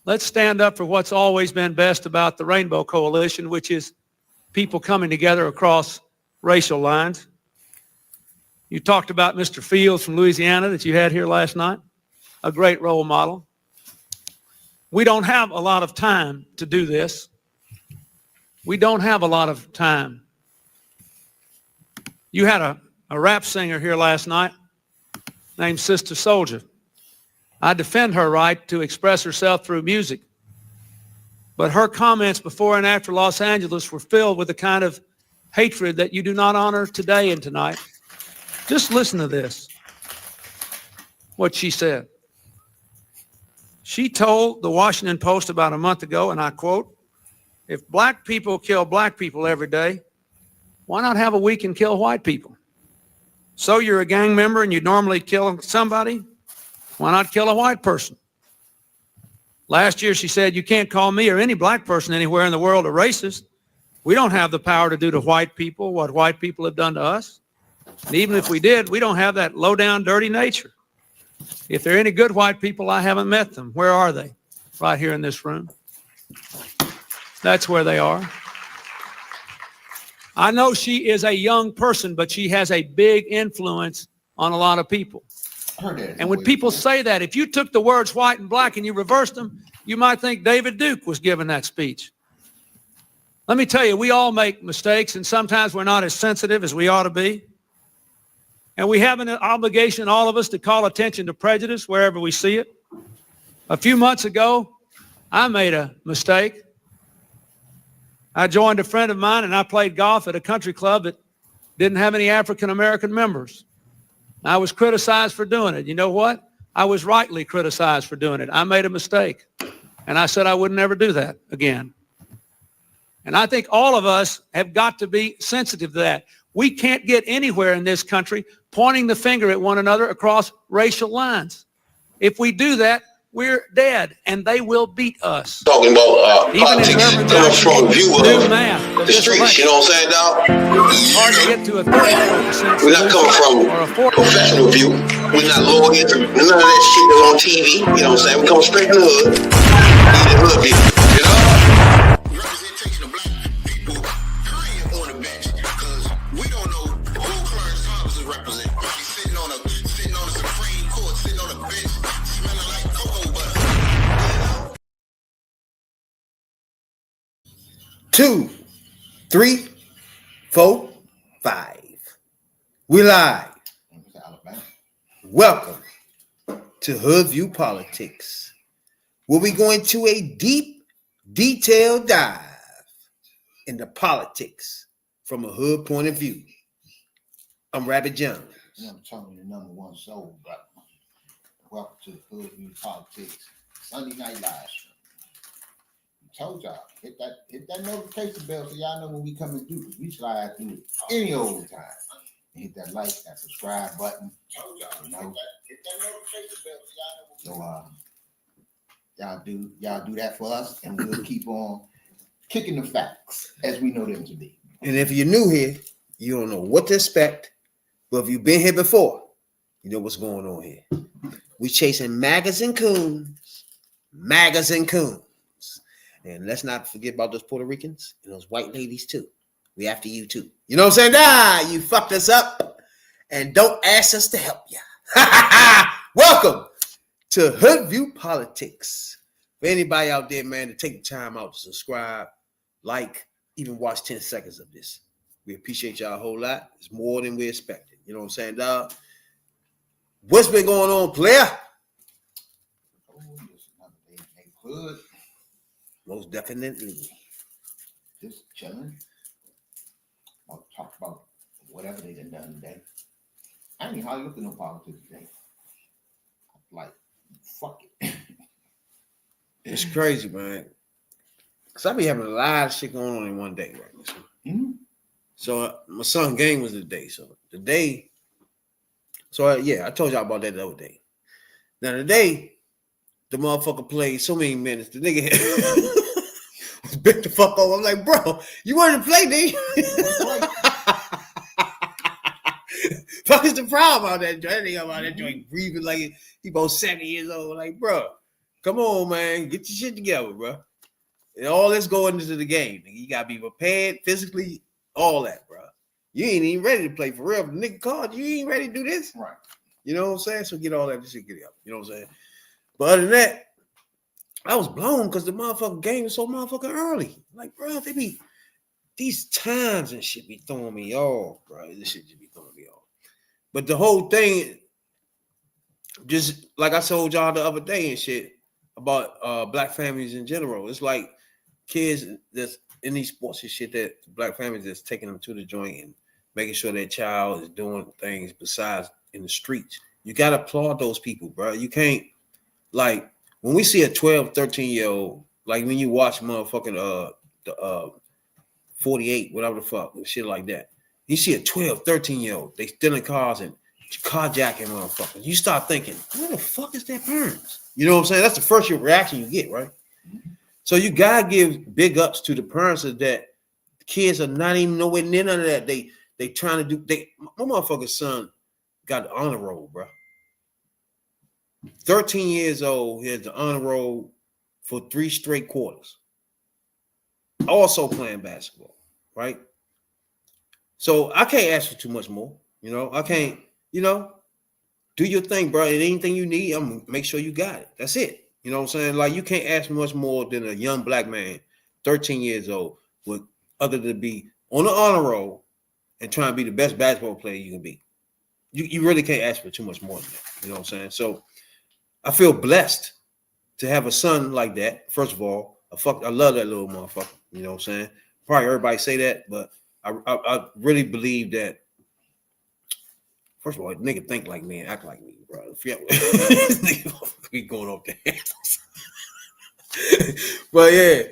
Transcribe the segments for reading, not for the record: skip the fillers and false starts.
let's stand up for what's always been best about the Rainbow Coalition, which is people coming together across racial lines. You talked about Mr. Fields from Louisiana that you had here last night, a great role model. We don't have a lot of time to do this. We don't have a lot of time. You had a rap singer here last night named Sister Soldier. I defend her right to express herself through music. But her comments before and after Los Angeles were filled with the kind of hatred that you do not honor today and tonight. Just listen to this, what she said. She told the Washington Post about a month ago, and I quote, "If black people kill black people every day, why not have a week and kill white people? So you're a gang member and you normally kill somebody, why not kill a white person?" Last year she said, "You can't call me or any black person anywhere in the world a racist. We don't have the power to do to white people what white people have done to us. And even if we did, we don't have that low-down, dirty nature. If there are any good white people, I haven't met them. Where are they? Right here in this room. That's where they are." I know she is a young person, but she has a big influence on a lot of people. And when people say that, if you took the words white and black and you reversed them, you might think David Duke was giving that speech. Let me tell you, we all make mistakes, and sometimes we're not as sensitive as we ought to be. And we have an obligation, all of us, to call attention to prejudice wherever we see it. A few months ago, I made a mistake. I joined a friend of mine and I played golf at a country club that didn't have any African-American members. I was criticized for doing it. You know what? I was rightly criticized for doing it. I made a mistake. And I said I would never do that again. And I think all of us have got to be sensitive to that. We can't get anywhere in this country pointing the finger at one another across racial lines. If we do that, we're dead, and they will beat us. Talking about politics coming from a view of the streets, you know what I'm saying, dog? It's hard to get to a 34%. We're not coming from a professional view. We're not lawyers, none of that shit that's on TV, you know what I'm saying? We come straight from the hood. We the hood people, you know? Representation of black people, period, on the bench, because we don't know who Clarence Thomas is representing. He's sitting on a Supreme Court, sitting on a bench, smelling like cocoa butter. 2, 3, 4, 5. We live. Welcome to Hoodview Politics, where we go into a deep, detailed dive into politics from a hood point of view. I'm Rabbit Jones. And I'm telling you, the #1 soul, brother. Welcome to Hoodview Politics Sunday Night Live Stream. I told y'all, hit that notification bell so y'all know when we come and do this. We slide through it any old time. And hit that like, that subscribe button. Told y'all, you know. Hit that notification bell so y'all know. So y'all do that for us, and we'll keep on kicking the facts as we know them to be. And if you're new here, you don't know what to expect. But if you've been here before, you know what's going on here. We chasing maggots and coons. And let's not forget about those Puerto Ricans and those white ladies too. We after you too. You know what I'm saying? You fucked us up and don't ask us to help you. Welcome to Hoodview Politics. For anybody out there, man, to take the time out to subscribe, like, even watch 10 seconds of this. We appreciate y'all a whole lot. It's more than we expected. You know what I'm saying, dog? What's been going on, player? Oh, just another day in the neighborhood. Most definitely. Just chilling. I'll talk about whatever they done today. I ain't hardly look at no politics today. Like, fuck it. It's crazy, man. Because I be having a lot of shit going on in one day right now. Mm-hmm. So my son's game was today. So today, I told y'all about that the other day. Now today, the motherfucker played so many minutes. The nigga was bent the fuck over. I'm like, bro, you wanted to play, did you? Fuck is the problem about that joint? That nigga about that joint breathing like he about 70 years old. Like, bro, Come on, man. Get your shit together, bro. And all this going into the game. You gotta be prepared physically, all that, bro. You ain't even ready to play for real. The nigga called you ain't ready to do this. Right. You know what I'm saying? So get all that shit, get it up. You know what I'm saying? But other than that, I was blown because the motherfucking game was so motherfucking early. Like, bro, they be these times and shit be throwing me off, bro. This shit just be throwing me off. But the whole thing, just like I told y'all the other day and shit about black families in general. It's like kids that's in these sports and shit that black families that's taking them to the joint and making sure their child is doing things besides in the streets. You got to applaud those people, bro. You can't, like, when we see a 12, 13-year-old, like when you watch motherfucking the 48, whatever the fuck, shit like that. You see a 12, 13-year-old, they stealing cars and carjacking motherfuckers. You start thinking, where the fuck is their parents? You know what I'm saying? That's the first reaction you get, right? So you gotta give big ups to the parents of that. The kids are not even nowhere near none of that. They trying to do. My motherfucking son got the honor roll, bro. 13 years old, he has the honor roll for 3 straight quarters. Also playing basketball, right? So I can't ask for too much more. You know, I can't. You know, do your thing, bro. And anything you need, I'm gonna make sure you got it. That's it. You know what I'm saying? Like, you can't ask much more than a young black man, 13 years old, with other than be on the honor roll and trying to be the best basketball player you can be. You really can't ask for too much more than that. You know what I'm saying? So I feel blessed to have a son like that. First of all, I love that little motherfucker. You know what I'm saying? Probably everybody say that, but I really believe that. First of all, nigga think like me and act like me, bro. Nigga be going off the handles. But yeah,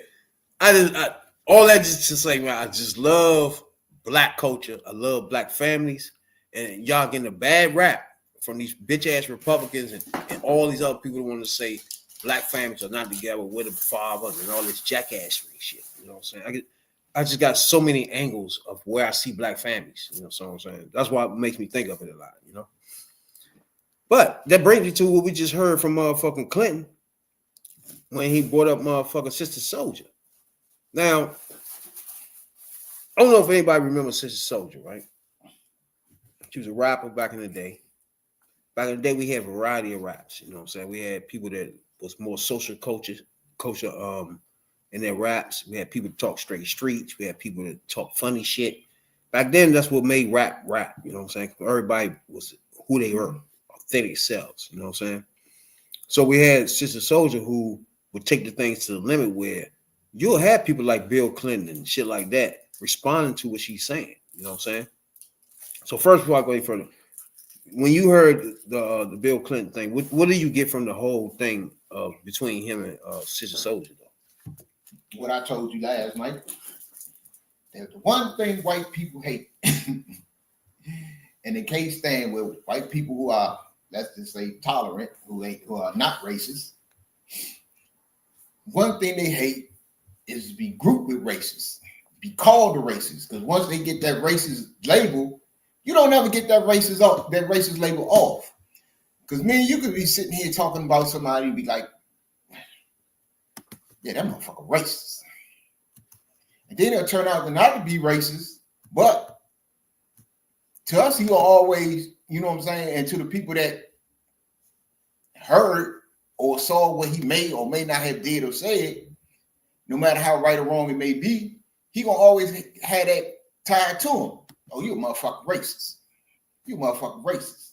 all that just to say, man, I just love black culture. I love black families, and y'all getting a bad rap from these bitch ass Republicans and all these other people that want to say black families are not together with a father and all this jackassery shit. You know what I'm saying? I just got so many angles of where I see black families. You know what I'm saying? That's why it makes me think of it a lot, you know? But that brings me to what we just heard from motherfucking Clinton when he brought up motherfucking Sister Soldier. Now, I don't know if anybody remembers Sister Soldier, right? She was a rapper back in the day. Back in the day, we had a variety of raps. You know what I'm saying? We had people that was more social culture in their raps. We had people that talk straight streets. We had people that talk funny shit. Back then, that's what made rap. You know what I'm saying? Everybody was who they were, authentic selves. You know what I'm saying? So we had Sister Soldier who would take the things to the limit where you'll have people like Bill Clinton and shit like that responding to what she's saying. You know what I'm saying? So first of all, I go any further. When you heard the Bill Clinton thing, what do you get from the whole thing between him and Sister Soldier, though? What I told you last night, there's the one thing white people hate, and they can't stand with white people who are, let's just say, tolerant, who are not racist. One thing they hate is to be grouped with racists, be called a racist, because once they get that racist label, you don't ever get that racist label off. Because man, you could be sitting here talking about somebody and be like, yeah, that motherfucker racist. And then it'll turn out to not to be racist, but to us, he will always, you know what I'm saying? And to the people that heard or saw what he may or may not have did or said, no matter how right or wrong it may be, he gonna always have that tied to him. Oh, you a motherfucking racist. You a motherfucking racist.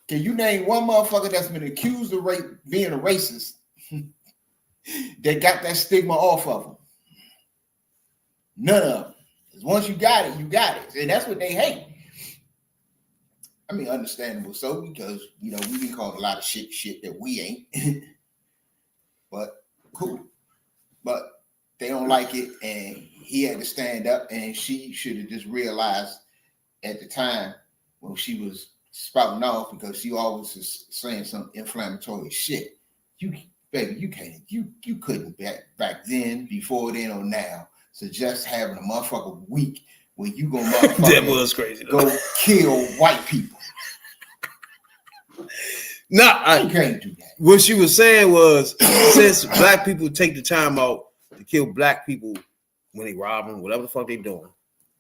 Can you name one motherfucker that's been accused of being a racist that got that stigma off of them? None of them. Because once you got it, you got it. And that's what they hate. I mean, understandable so, because, you know, we been called a lot of shit that we ain't. But cool. But they don't like it, and he had to stand up, and she should have just realized at the time when she was spouting off, because she always is saying some inflammatory shit. You couldn't back then, before then, or now suggest having a motherfucker week where you gonna that was crazy, go kill white people. No, You can't do that. What she was saying was, since black people take the time out to kill black people when they rob them, whatever the fuck they doing,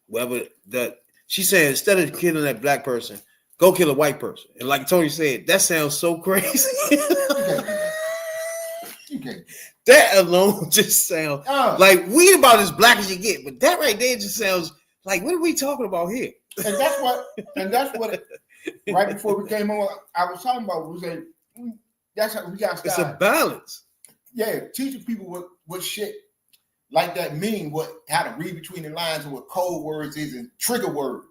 whatever that she said, instead of killing that black person, go kill a white person. And like Tony said, that sounds so crazy. You can't. That alone just sounds like we about as black as you get, but that right there just sounds like, what are we talking about here? And that's what right before we came on, I was talking about. We said that's how we got to start. It's a balance. Yeah, teaching people what shit like that mean, how to read between the lines and what code words is and trigger words.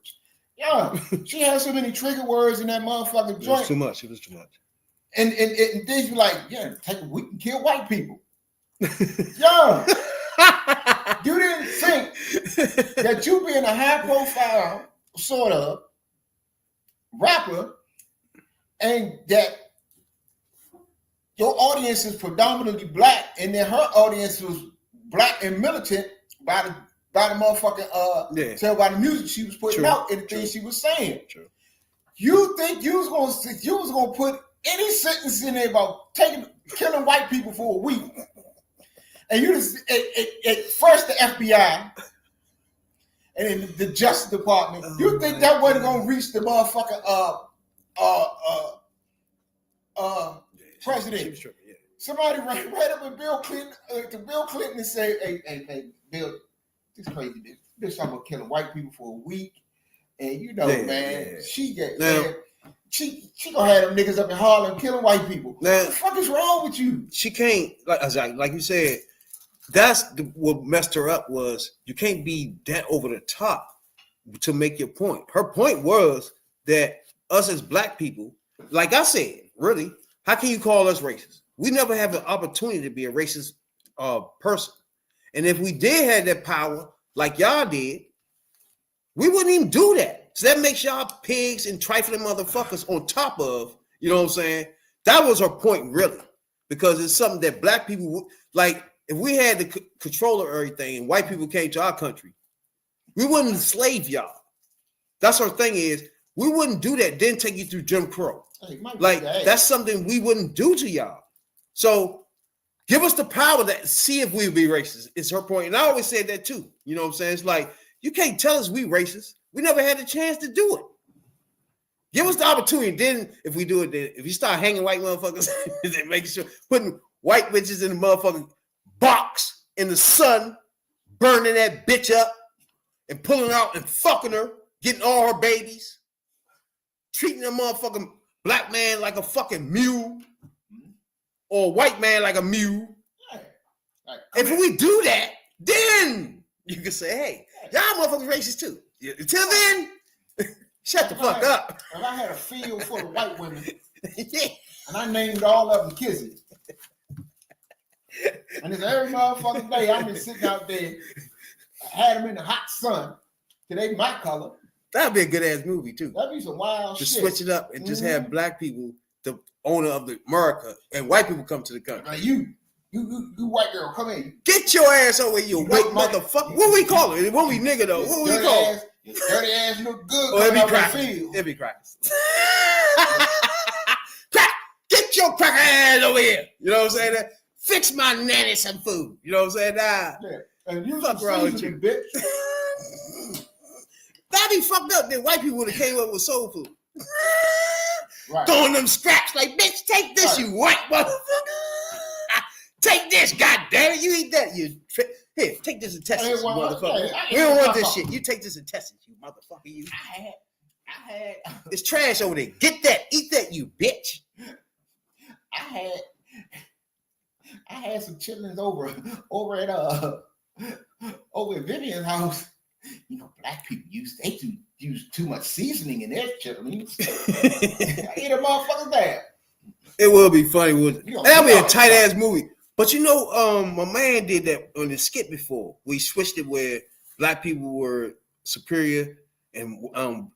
Yeah, she has so many trigger words in that motherfucking joint. It was too much. It was too much. And then you like, yeah, we can kill white people. Yeah. You didn't think that you being a high profile sort of rapper and that your audience is predominantly black and then her audience was black and militant by the motherfucking tell by the music she was putting out and the things she was saying. True. You think you was gonna put any sentence in there about killing white people for a week? And you just at first the FBI and then the Justice Department. You think that wasn't gonna reach the motherfucking president? Somebody right up with Bill Clinton to Bill Clinton and say, "Hey, Bill, this crazy bitch. This talking about killing white people for a week." And you know, she gonna have them niggas up in Harlem killing white people. What the fuck is wrong with you? She can't, like you said, that's what messed her up was you can't be that over the top to make your point. Her point was that us as black people, like I said, really, how can you call us racist? We never have the opportunity to be a racist person. And if we did have that power, like y'all did, we wouldn't even do that. So that makes y'all pigs and trifling motherfuckers on top of, you know what I'm saying? That was her point, really, because it's something that black people would, like, if we had the control of everything and white people came to our country, we wouldn't enslave y'all. That's her thing is, we wouldn't do that, then take you through Jim Crow. Like, that's something we wouldn't do to y'all. So give us the power to see if we'd be racist. It's her point. And I always said that too. You know what I'm saying? It's like, you can't tell us we racist. We never had the chance to do it. Give us the opportunity. Then if we do it, then if you start hanging white motherfuckers, then making sure, putting white bitches in the motherfucking box in the sun, burning that bitch up and pulling out and fucking her, getting all her babies, treating a motherfucking black man like a fucking mule or a white man like a mule. If we do that, then you can say, hey, y'all motherfuckers racist too. Until then, shut the fuck up. If I had a field full of white women and I named all of them Kizzy, and it's every motherfucking day I'm just sitting out there, I had them in the hot sun till they my color. That'd be a good ass movie too. That'd be some wild shit. Just switch it up and just have black people the owner of the America and white people come to the country. Now you white girl, come in. Get your ass over here, you white motherfucker. What we call it? What we nigga though? What we call it? Your dirty ass look good. Oh, it be cracking. It be cracking. Get your cracker ass over here. You know what I'm saying? Fix my nanny some food. You know what I'm saying? Yeah. And you fuck wrong with you, bitch. That'd be fucked up. Then white people would have came up with soul food. Right. Throwing them scraps like, bitch, take this, you white motherfucker. Take this, goddamn it. You eat that. Here, take this intestines, you motherfucker. We don't want this shit. You take this intestines, you motherfucker. You. I had. It's trash over there. Get that. Eat that, you bitch. I had some chitlins over at Vivian's house. You know, black people use too much seasoning in their chitlins. I eat a motherfucker bad. It will be funny, wouldn't it? That'll be a tight ass movie. But you know, my man did that on the skit before. We switched it where black people were superior and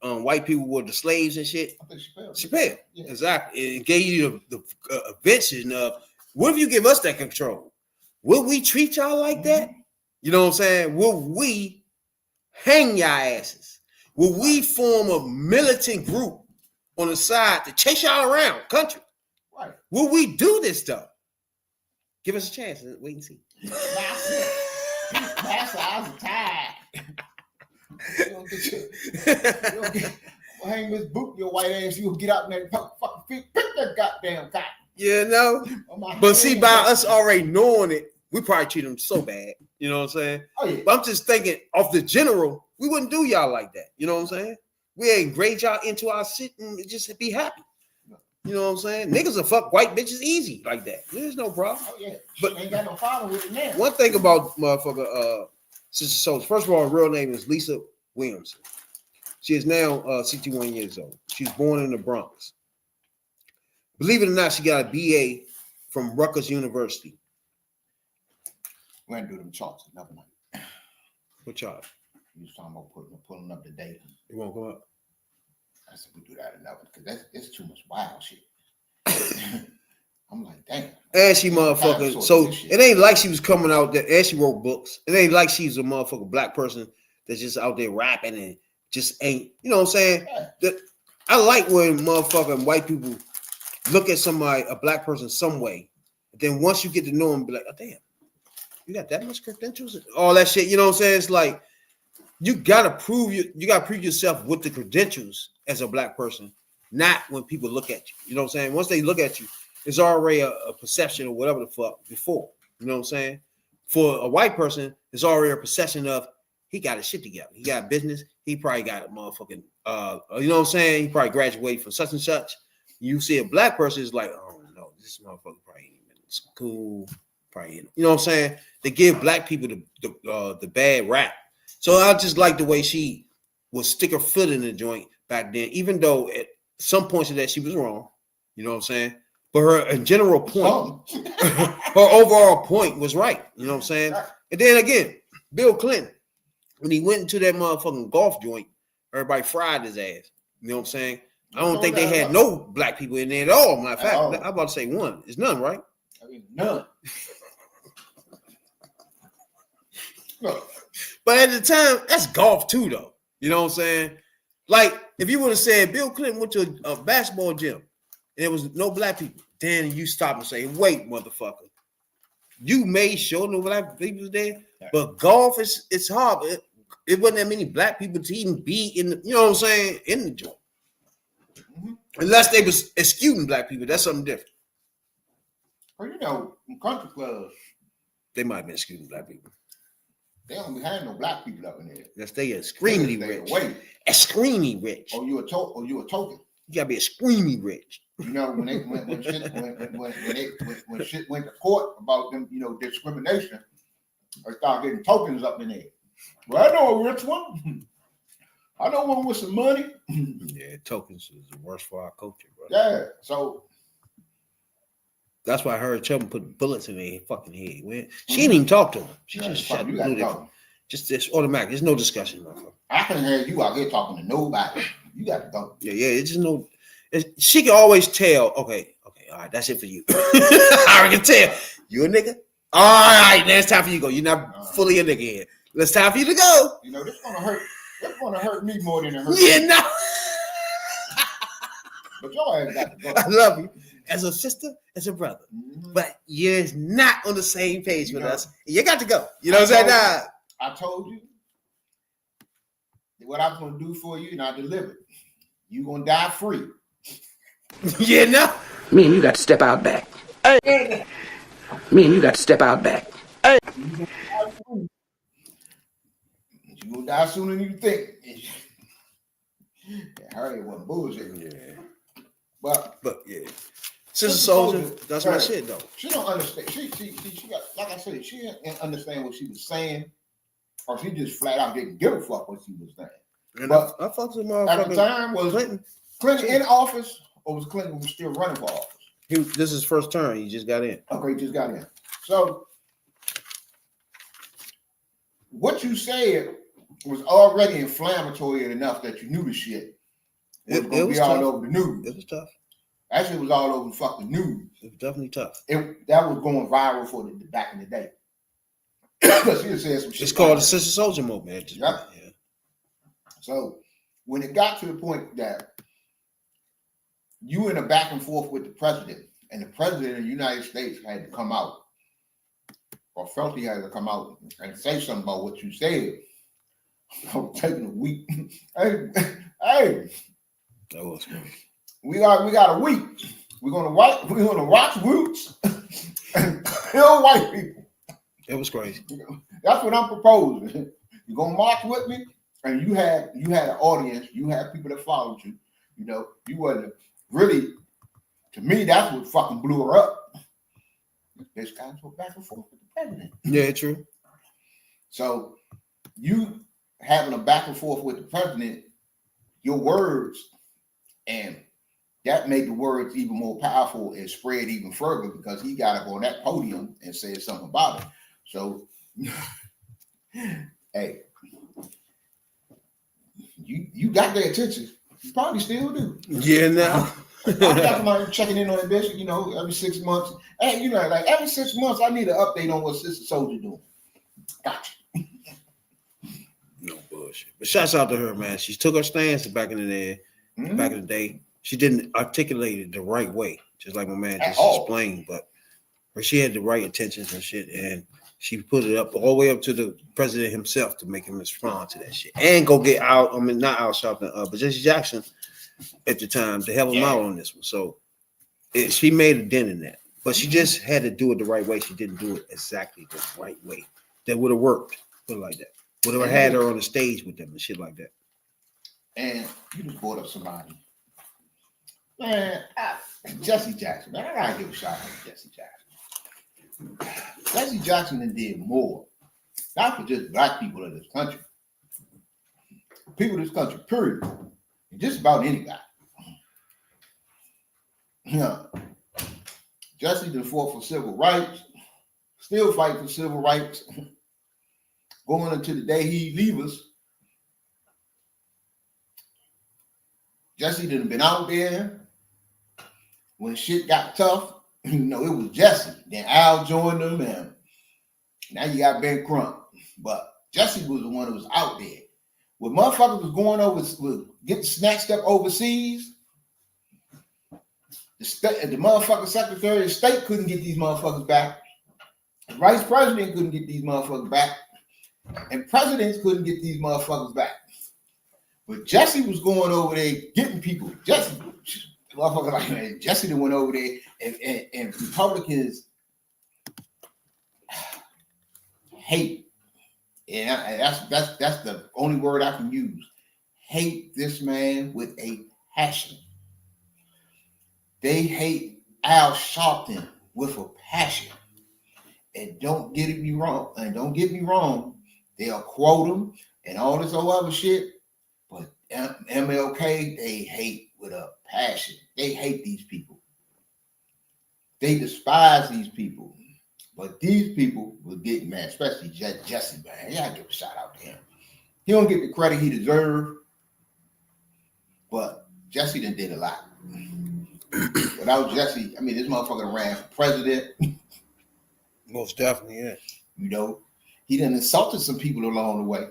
white people were the slaves and shit. I think Chappelle. Yeah. Exactly. It gave you the invention of, what if you give us that control? Will we treat y'all like that? You know what I'm saying? Will we hang y'all asses? Will we form a militant group on the side to chase y'all around country? Right. Will we do this though? Give us a chance. Wait and see. Master, I was tired. You don't get hang this boot your white ass. You'll get out in that fucking feet. Pick that goddamn cotton. You know? But see, by us already knowing it, we probably treat them so bad. You know what I'm saying? Oh, yeah. But I'm just thinking, off the general, we wouldn't do y'all like that. You know what I'm saying? We ain't grade y'all into our shit and just be happy. You know what I'm saying? Niggas will fuck white bitches easy like that. There's no problem. Oh, yeah. But ain't got no problem with it now. One thing about motherfucker, Sister Soldier, first of all, her real name is Lisa Williamson. She is now 61 years old. She was born in the Bronx. Believe it or not, she got a BA from Rutgers University. We're going to do them charts another night. What chart? You was talking about pulling up the data. It won't come up. I said we do that another because that's too much wild shit. I'm like, damn. And she motherfucker. So it ain't like she was coming out there and she wrote books. It ain't like she's a motherfucker black person that's just out there rapping and just ain't, you know what I'm saying? Yeah. That I like when motherfucking white people look at somebody, a black person, some way. And then once you get to know them, be like, oh damn, you got that much credentials? All that shit, you know what I'm saying? It's like you gotta prove yourself with the credentials as a black person, not when people look at you. You know what I'm saying? Once they look at you, it's already a perception or whatever the fuck before. You know what I'm saying? For a white person, it's already a perception of he got his shit together. He got business. He probably got a motherfucking, you know what I'm saying? He probably graduated from such and such. You see a black person is like, oh no, this motherfucker probably ain't been in school. Probably, you know what I'm saying? They give black people the bad rap. So I just like the way she would stick her foot in the joint back then, even though at some points of that she was wrong. You know what I'm saying? But her general point, her overall point was right. You know what I'm saying? And then again, Bill Clinton, when he went into that motherfucking golf joint, everybody fried his ass. You know what I'm saying? I don't think they had no black people in there at all. Matter of fact, I'm about to say one. It's none, right? I mean, none. But at the time, that's golf too, though. You know what I'm saying? Like, if you would have said Bill Clinton went to a basketball gym and there was no black people, then you stop and say, wait, motherfucker. You made sure no black people was there, but golf it's hard. It wasn't that many black people to even be in the, you know what I'm saying, in the joint. Mm-hmm. Unless they was excluding black people, that's something different. Well, you know, in country clubs, they might have been excluding black people. They don't be having no black people up in there. Yes, they are extremely rich. Extremely rich. Or you a token. You gotta be extremely rich. You know, when shit went to court about them, you know, discrimination, they start getting tokens up in there. Well, I know a rich one. I know one with some money. Yeah, tokens is the worst for our culture, bro. Yeah, so that's why I heard Chubby put bullets in their fucking head. Man. She didn't even talk to him. She just shut up. Just this automatic. There's no discussion, motherfucker. I can hear you out here talking to nobody. You got to go. Yeah. It's just no. She can always tell. Okay. All right, that's it for you. I can tell you a nigga. All right, now it's time for you to go. You're not fully a nigga here. It's time for you to go. You know, this gonna hurt. That's gonna hurt me more than it hurts. Yeah, no. But your ass got to go. I love you as a sister, as a brother, but you're not on the same page with us. You got to go. You know what I'm saying? Nah. I told you what I was gonna do for you, and I delivered. You gonna die free. Yeah, no. Me and you got to step out back. Hey. Me and you got to step out back. Hey. You gonna die sooner than you think. Harry wasn't bullshit. Yeah. But yeah. Sister Soldier, that's my shit though. She don't understand. She got, like I said, she didn't understand what she was saying, or she just flat out didn't give a fuck what she was saying. And but I fucked with at the time was Clinton in office, or was Clinton was still running for office? This is his first term. He just got in. Okay, just got in. So what you said was already inflammatory enough that you knew the shit was going to be all over the news. It was tough. Actually, it was all over the fucking news. It was definitely tough. That was going viral for the back in the day. Because she said some shit. It's called the Sister Soldier movement. Yeah. So when it got to the point that you in a back and forth with the president, And the president of the United States had to come out, or felt he had to come out and say something about what you said. I'm taking a week. Hey, That was good. we got a week. We're gonna watch Roots and kill white people. It was crazy. That's what I'm proposing. You're gonna march with me, and you had an audience. You had people that followed you. You know, you wasn't really. To me, that's what fucking blew her up. This guy's go back and forth with the president. Yeah, true. So you having a back and forth with the president, your words, and that made the words even more powerful and spread even further because he got up on that podium and said something about it. So, hey, you got their attention. You probably still do. Yeah, now. I'm definitely checking in on that bitch, you know, every 6 months. Hey, you know, like every 6 months, I need an update on what Sister Soldier doing. Gotcha. No bullshit. But shouts out to her, man. She took her stance back in the day. Back in the day, she didn't articulate it the right way, just like my man just explained. But she had the right intentions and shit, and she put it up all the way up to the president himself to make him respond to that shit and go get out. I mean, not out shopping, but Jesse Jackson at the time to help him out on this one. So she made a dent in that, but she just had to do it the right way. She didn't do it exactly the right way. That would have worked, put it like that. Would have had her on the stage with them and shit like that. And you just brought up somebody. Man, Jesse Jackson. Man, I gotta give a shout out to Jesse Jackson. Jesse Jackson did more, not for just black people in this country. People in this country, period. Just about anybody. Yeah. Jesse done fought for civil rights, still fighting for civil rights. Going into the day he leave us. Jesse done been out there when shit got tough. You know, it was Jesse. Then Al joined them, and now you got Ben Crump. But Jesse was the one that was out there. When motherfuckers was going over, was getting snatched up overseas, the motherfucking Secretary of State couldn't get these motherfuckers back. The Vice President couldn't get these motherfuckers back. And presidents couldn't get these motherfuckers back. But Jesse was going over there getting people. Jesse, motherfucker like man, Jesse that went over there and Republicans hate. And that's the only word I can use. Hate this man with a passion. They hate Al Sharpton with a passion. And don't get me wrong, they'll quote him and all this other shit. But MLK, they hate with a passion. They hate these people. They despise these people. But these people will get mad, especially Jesse, man. Yeah, I give a shout out to him. He don't get the credit he deserved, but Jesse done did a lot. Without Jesse, I mean, this motherfucker ran for president. Most definitely, yeah. You know, he done insulted some people along the way.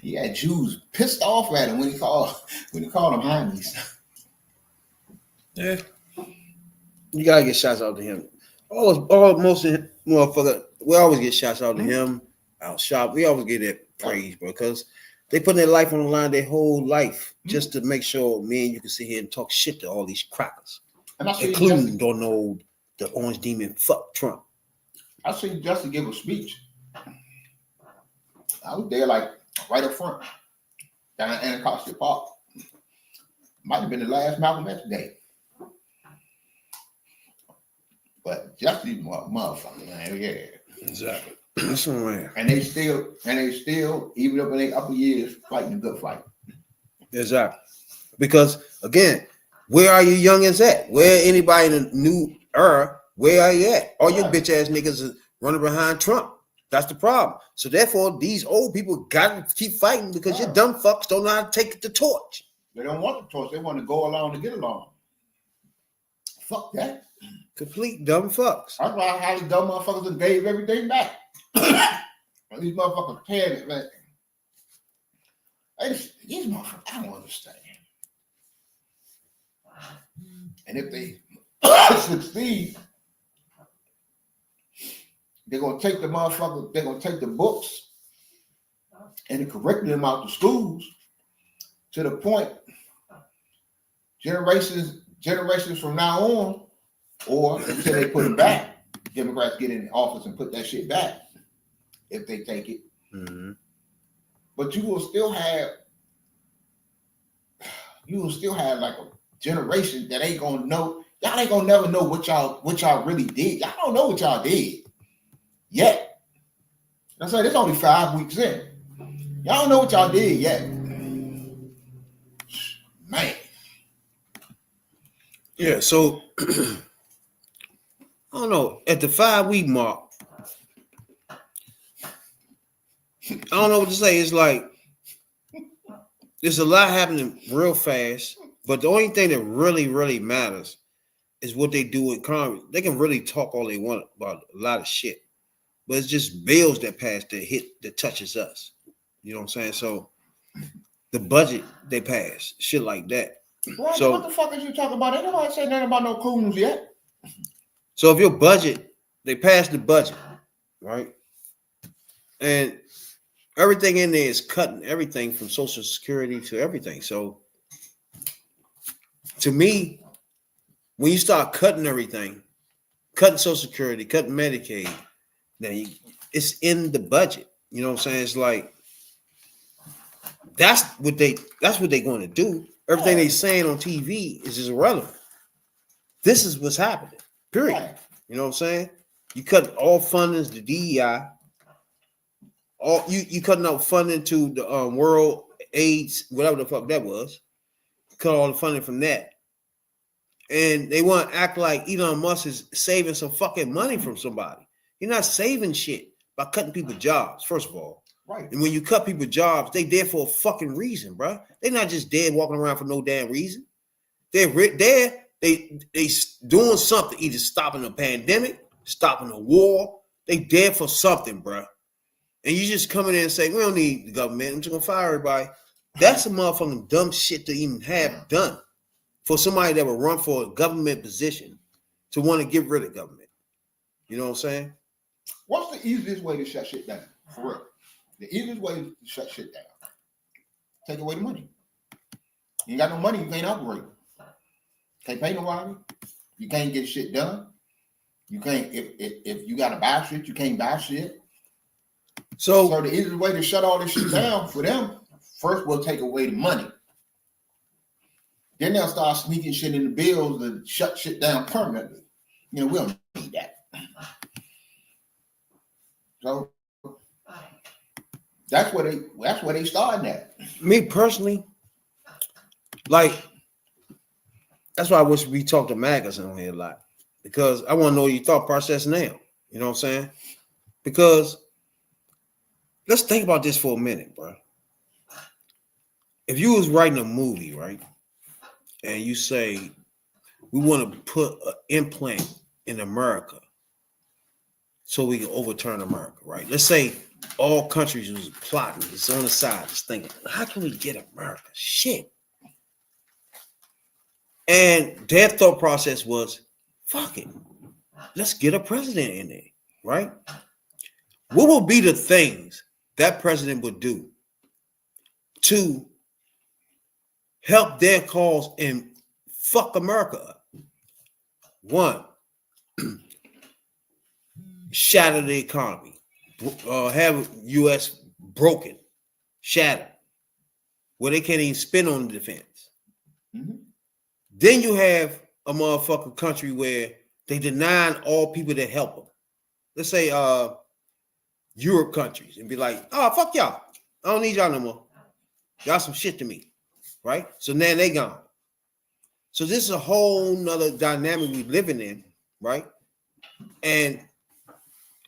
He had Jews pissed off at him when he called them homies. Yeah. You gotta get shouts out to him. Most of the motherfucker, we always get shouts out to him. Al Sharp, we always get that praise, bro, because they put their life on the line, their whole life, just to make sure me and you can sit here and talk shit to all these crackers, including don't know the orange demon. Fuck Trump. I seen Jesse give a speech. I was there, like right up front, down at Anacostia Park. Might have been the last Malcolm X day. But Jesse, motherfucker, man, yeah, exactly. That's right. And they still, even up in their upper years, fighting a good fight. Exactly. Because again, where are you youngins at? Where anybody in the new era? Where are you at? All your bitch ass niggas are running behind Trump. That's the problem. So therefore, these old people got to keep fighting because your dumb fucks don't know how to take the torch. They don't want the torch. They want to go along to get along. Fuck that. Complete dumb fucks. That's why how these dumb motherfuckers and gave everything back. These motherfuckers paying it, man. These motherfuckers, I don't understand. And if they succeed, they're gonna take the motherfucker, they're gonna take the books and the curriculum out the schools to the point generations from now on, or until they put it back, Democrats get in office and put that shit back if they take it. Mm-hmm. But you will still have like a generation that ain't gonna know. Y'all ain't gonna never know what y'all really did. Y'all don't know what y'all did yet. I said it's only 5 weeks in. Y'all don't know what y'all did yet. Man. Yeah, so I don't know. At the 5-week mark, I don't know what to say. It's like there's a lot happening real fast, but the only thing that really, really matters is what they do in Congress. They can really talk all they want about a lot of shit, but it's just bills that pass that touches us. You know what I'm saying? So the budget they pass, shit like that. Well, So what the fuck is you talking about? Ain't nobody say nothing about no coons yet. So if your budget, they pass the budget, right? And everything in there is cutting everything from Social Security to everything. So to me, when you start cutting everything, cutting Social Security, cutting Medicaid, then it's in the budget. You know what I'm saying? It's like that's what they're going to do. Everything they're saying on TV is just irrelevant. This is what's happening. Period. Right. You know what I'm saying? You cut all fundings to DEI. All you cutting out funding to the World AIDS, whatever the fuck that was. Cut all the funding from that. And they want to act like Elon Musk is saving some fucking money from somebody. You're not saving shit by cutting people jobs, first of all. Right. And when you cut people jobs, they there for a fucking reason, bro. They're not just dead walking around for no damn reason. They're there. They doing something, either stopping a pandemic, stopping a war. They dead for something, bro. And you just come in there and say, we don't need the government. I'm just gonna fire everybody. That's a motherfucking dumb shit to even have done for somebody that would run for a government position to want to get rid of government. You know what I'm saying? What's the easiest way to shut shit down? For real. The easiest way to shut shit down. Take away the money. You ain't got no money, you can't operate. Can't pay nobody. You can't get shit done. You can't, if you gotta buy shit, you can't buy shit. So the easiest way to shut all this shit down for them, first we'll take away the money. Then they'll start sneaking shit in the bills to shut shit down permanently. You know, we don't need that. So that's where they starting at. Me personally, like, that's why I wish we talked to MAGAs on here a lot, because I want to know your thought process now. You know what I'm saying? Because let's think about this for a minute, bro. If you was writing a movie, right, and you say, we want to put an implant in America so we can overturn America, right? Let's say all countries was plotting, it's on the side, just thinking, how can we get America? Shit. And their thought process was, fuck it, let's get a president in there, right? What would be the things that president would do to help their cause and fuck America up? One, shatter the economy, have U.S. broken, shattered, where they can't even spend on the defense. Mm-hmm. Then you have a motherfucking country where they deny all people that help them. Let's say Europe countries, and be like, oh, fuck y'all. I don't need y'all no more. Y'all some shit to me, right? So now they gone. So this is a whole nother dynamic we living in, right? And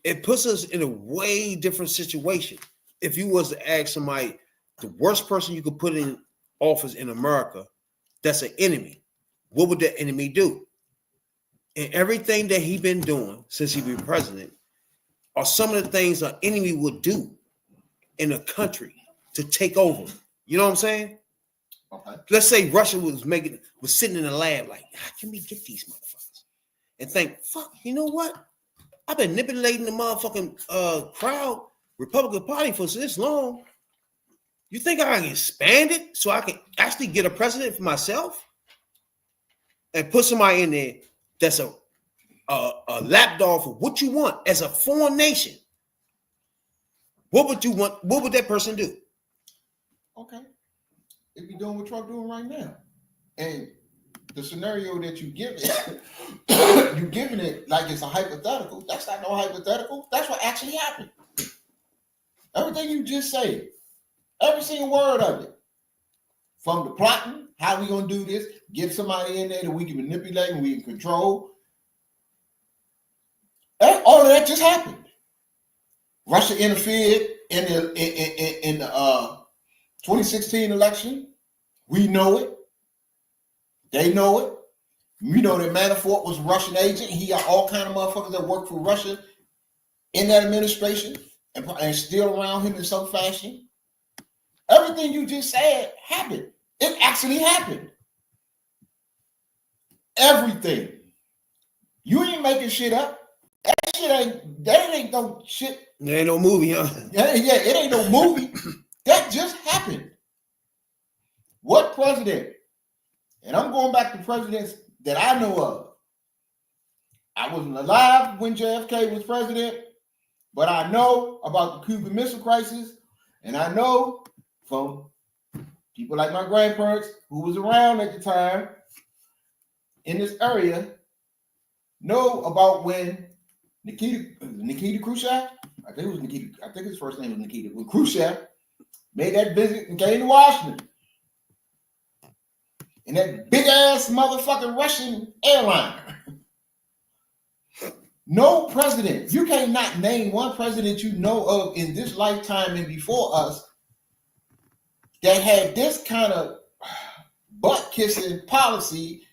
it puts us in a way different situation. If you was to ask somebody, the worst person you could put in office in America, that's an enemy, what would that enemy do? And everything that he been doing since he been president are some of the things an enemy would do in a country to take over. You know what I'm saying? Okay. Let's say Russia was sitting in the lab like, how can we get these motherfuckers? And think, fuck, you know what? I've been manipulating the motherfucking crowd, Republican Party for this long. You think I can expand it so I can actually get a president for myself? And put somebody in there that's a lapdog for what you want as a foreign nation. What would you want? What would that person do? Okay. If you're doing what Trump doing right now. And the scenario that you give it, you're giving it like it's a hypothetical. That's not no hypothetical. That's what actually happened. Everything you just said, every single word of it. From the plotting, how we gonna do this, get somebody in there that we can manipulate and we can control. All of that just happened. Russia interfered in the 2016 election. We know it. They know it. We know that Manafort was a Russian agent. He got all kind of motherfuckers that work for Russia in that administration and still around him in some fashion. Everything you just said happened. It actually happened. Everything. You ain't making shit up. That ain't no shit. There ain't no movie, huh? Yeah, it ain't no movie. That just happened. What president? And I'm going back to presidents that I know of. I wasn't alive when JFK was president, but I know about the Cuban Missile Crisis, and I know from people like my grandparents who was around at the time in this area, know about when Nikita Khrushchev, I think his first name was Nikita, when Khrushchev made that visit and came to Washington. In that big ass motherfucking Russian airliner. No president, you cannot name one president you know of in this lifetime and before us that had this kind of butt-kissing policy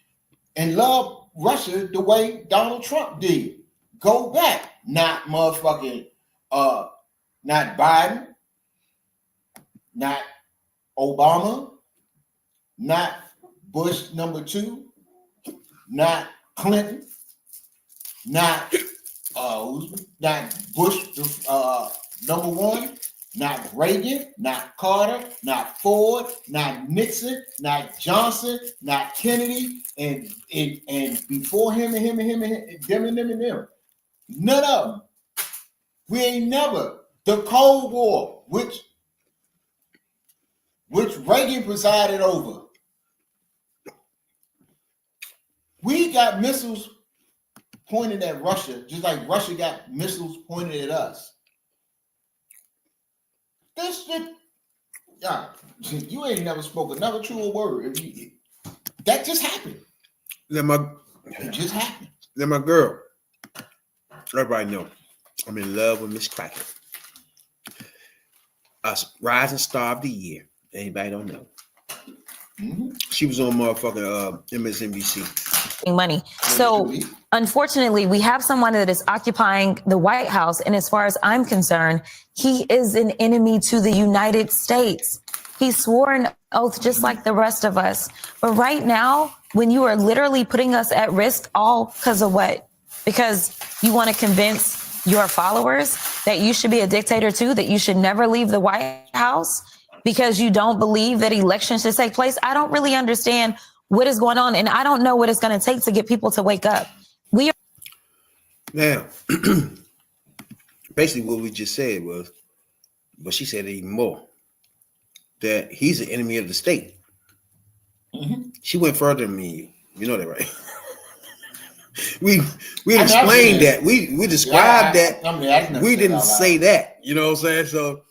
and love Russia the way Donald Trump did. Go back, not motherfucking, not Biden, not Obama, not Bush number 2, not Clinton, not Bush number 1, not Reagan, not Carter, not Ford, not Nixon, not Johnson, not Kennedy, and before him and them. None of them. We ain't never. The Cold War, which Reagan presided over. We got missiles pointed at Russia, just like Russia got missiles pointed at us. This shit, you ain't never spoke another true word. That just happened. It just happened. Then my girl, everybody know, I'm in love with Miss Cracker. Us rising star of the year. Anybody don't know. Mm-hmm. She was on motherfucking MSNBC. Money. So unfortunately, we have someone that is occupying the White House. And as far as I'm concerned, he is an enemy to the United States. He swore an oath just like the rest of us. But right now, when you are literally putting us at risk, all because of what? Because you want to convince your followers that you should be a dictator too, that you should never leave the White House because you don't believe that elections should take place. I don't really understand what is going on, and I don't know what it's going to take to get people to wake up. We are now, basically what we just said was, but she said even more, that he's an enemy of the state. Mm-hmm. She went further than me. You know that, right? we explained that. We described that. We didn't say that. You know what I'm saying? So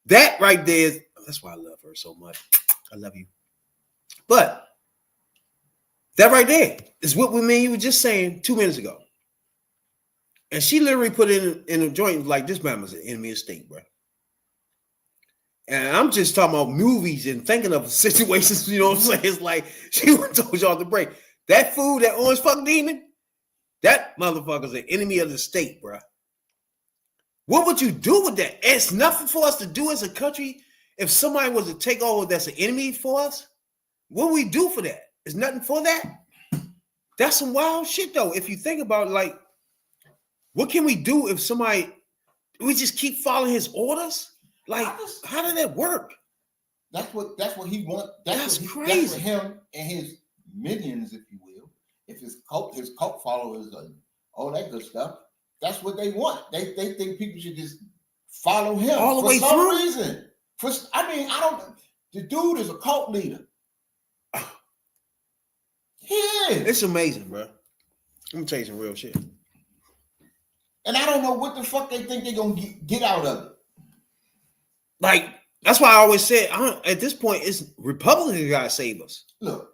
that right there is, that's why I love her so much. I love you. But that right there is what you were just saying 2 minutes ago. And she literally put it in a joint like, this man was an enemy of state, bro. And I'm just talking about movies and thinking of situations, you know what I'm saying? It's like, she told y'all to break. That fool, that orange fuck demon, that motherfucker's an enemy of the state, bro. What would you do with that? It's nothing for us to do as a country if somebody was to take over that's an enemy for us. What do we do for that? There's nothing for that. That's some wild shit, though. If you think about it, like, what can we do if we just keep following his orders? Like, how did that work? That's what he wants. That's crazy. That's what him and his minions, if you will, if his cult followers, all that good stuff. That's what they want. They think people should just follow him all the way for some through. reason. I don't. The dude is a cult leader. Yeah, It's amazing, bro. Let me tell you some real shit. and I don't know what the fuck they think they're gonna get out of it. Like, that's why I always said, at this point, it's Republicans that gotta save us. Look,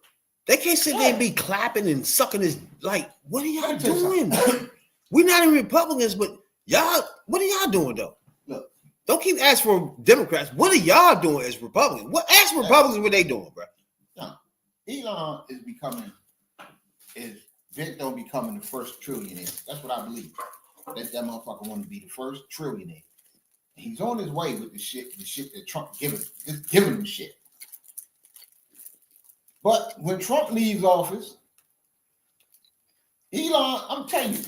They can't sit there and be clapping and sucking his, like, what are y'all Let me tell you doing? We're not even Republicans, but y'all, what are y'all doing, though? look. Don't keep asking for Democrats. What are y'all doing as Republicans? Ask Republicans what they doing, bro. No, Elon is bent on becoming the first trillionaire. That's what I believe. That motherfucker want to be the first trillionaire. He's on his way with the shit that Trump giving him shit. But when Trump leaves office, Elon, I'm telling you,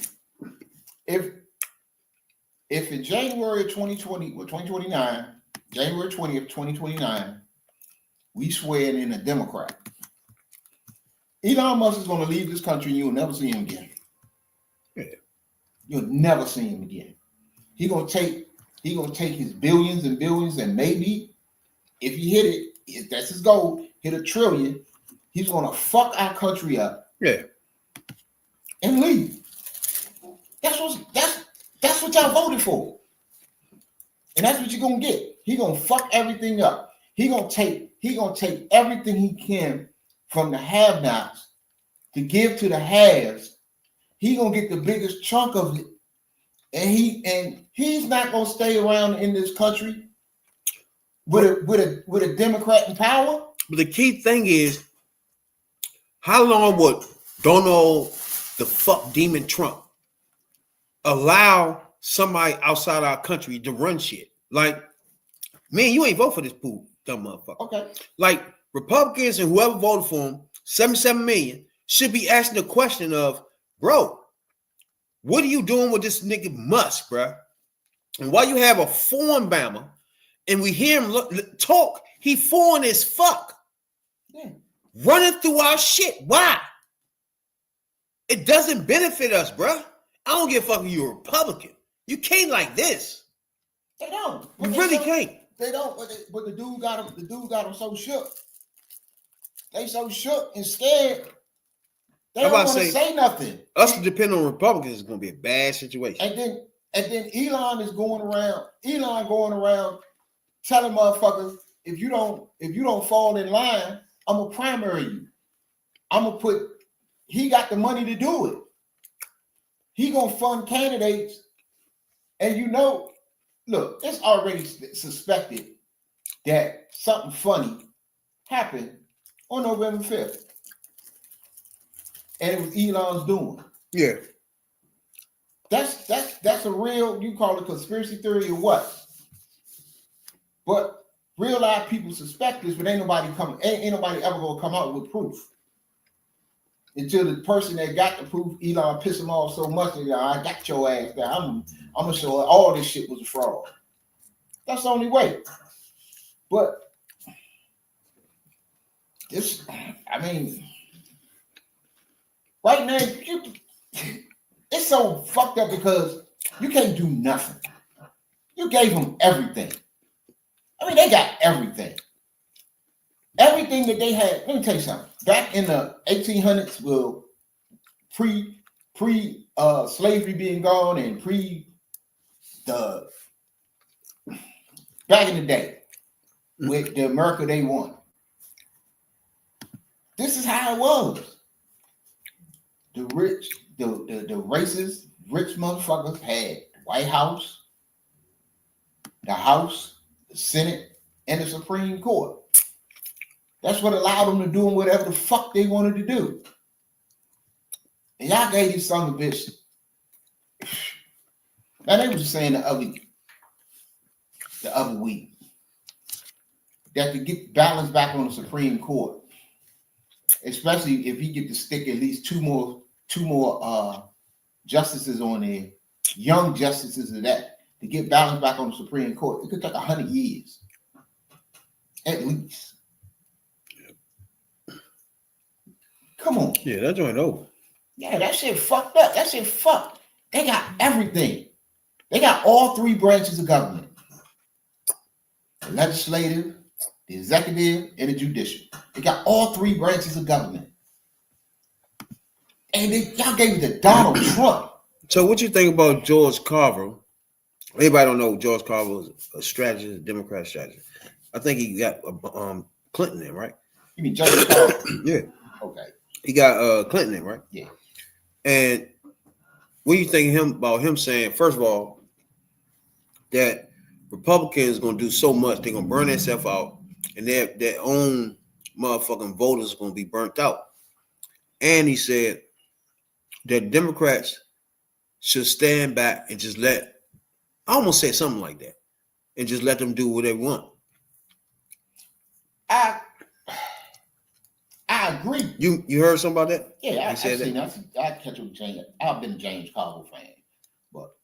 if in January of 2020 or 2029, January 20th, 2029, we swear in a Democrat, Elon Musk is going to leave this country and you'll never see him again. Yeah. You'll never see him again. He's gonna take his billions and billions, and maybe if he hit it, if that's his goal, hit $1 trillion, he's gonna fuck our country up. Yeah. And leave. That's what y'all voted for. And that's what you're gonna get. He gonna fuck everything up. He gonna take everything he can from the have-nots to give to the haves. He gonna get the biggest chunk of it, and he's not gonna stay around in this country with a Democrat in power. But the key thing is, how long would Donald the fuck demon Trump allow somebody outside our country to run shit? Like, man, you ain't vote for this poop, dumb motherfucker. Okay. Like, Republicans and whoever voted for him, 77 million, should be asking the question of, bro, what are you doing with this nigga Musk, bro? And while you have a foreign Bama, and we hear him talk, he foreign as fuck. Yeah. Running through our shit. Why? It doesn't benefit us, bro. I don't give a fuck if you're a Republican. You can't like this. They don't. You really can't. They don't. But the dude got him. The dude got him so shook. They so shook and scared. They don't want to say nothing. Us to depend on Republicans is going to be a bad situation. And then Elon is going around. Elon going around telling motherfuckers, if you don't fall in line, I'm gonna primary you. I'm gonna put. He got the money to do it. He gonna fund candidates, and look, it's already suspected that something funny happened on November 5th, and it was Elon's doing. Yeah, that's a real. You call it conspiracy theory or what? But real life people suspect this, but ain't nobody ever gonna come out with proof until the person that got the proof, Elon, piss him off so much that I got your ass there. I'm gonna show all this shit was a fraud. That's the only way. But this, I mean, right now it's so fucked up because you can't do nothing. You gave them everything. I mean, they got everything. Everything that they had. Let me tell you something. Back in the 1800s, well, pre slavery being gone and back in the day with the America they won. This is how it was. The rich, the racist, rich motherfuckers had the White House, the House, the Senate, and the Supreme Court. That's what allowed them to do whatever the fuck they wanted to do. And y'all gave these son of a bitch. Man, they were just saying the other week that to get balance back on the Supreme Court, especially if he get to stick at least two more justices on there, young justices of that, to get balance back on the Supreme Court. It could take 100 years, at least. Come on. Yeah, that joint over. Yeah, that shit fucked up. That shit fucked. They got everything. They got all three branches of government: the legislative, the executive, and the judicial. They got all three branches of government. And y'all gave it to Donald Trump. So what you think about George Carver? Everybody don't know George Carver was a strategist, a Democrat strategist. I think he got Clinton in, right? You mean George Carver? Yeah. Okay. He got Clinton in, right? Yeah. And what do you think about him saying, first of all, that Republicans going to do so much, they're going to burn themselves out, and their own motherfucking voters are going to be burnt out. And he said that Democrats should stand back and just I almost said something like that, and just let them do what they want. I agree. You heard something about that? Yeah, I catch up with James. I've been a James Carville fan, but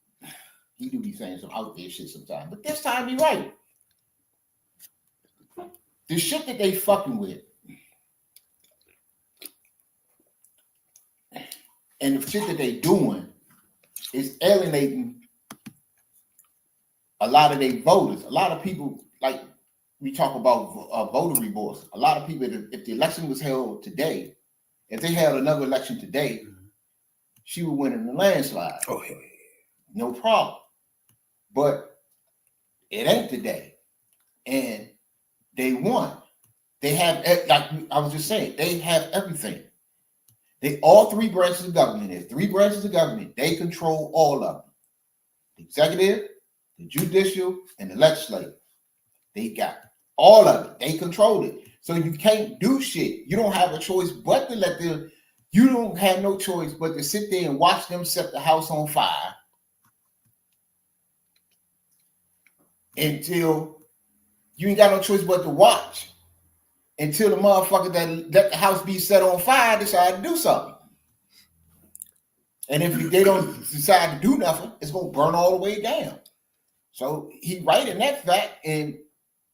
he do be saying some out there shit sometimes. But this time he right. The shit that they fucking with, and the shit that they doing, is alienating a lot of their voters. A lot of people, like we talk about voter remorse. A lot of people, if the election was held today, if they held another election today, she would win in a landslide. Oh, hell yeah. No problem. But it ain't today. And they won. They have, like I was just saying, they have everything. All three branches of government. There's three branches of government. They control all of them. The executive, the judicial, and the legislative. They got all of it. They control it. So you can't do shit. You don't have a choice but to let them. You don't have no choice but to sit there and watch them set the house on fire until you ain't got no choice but to watch until the motherfucker that let the house be set on fire decide to do something. And if they don't decide to do nothing, it's gonna burn all the way down. So he right in that fact. And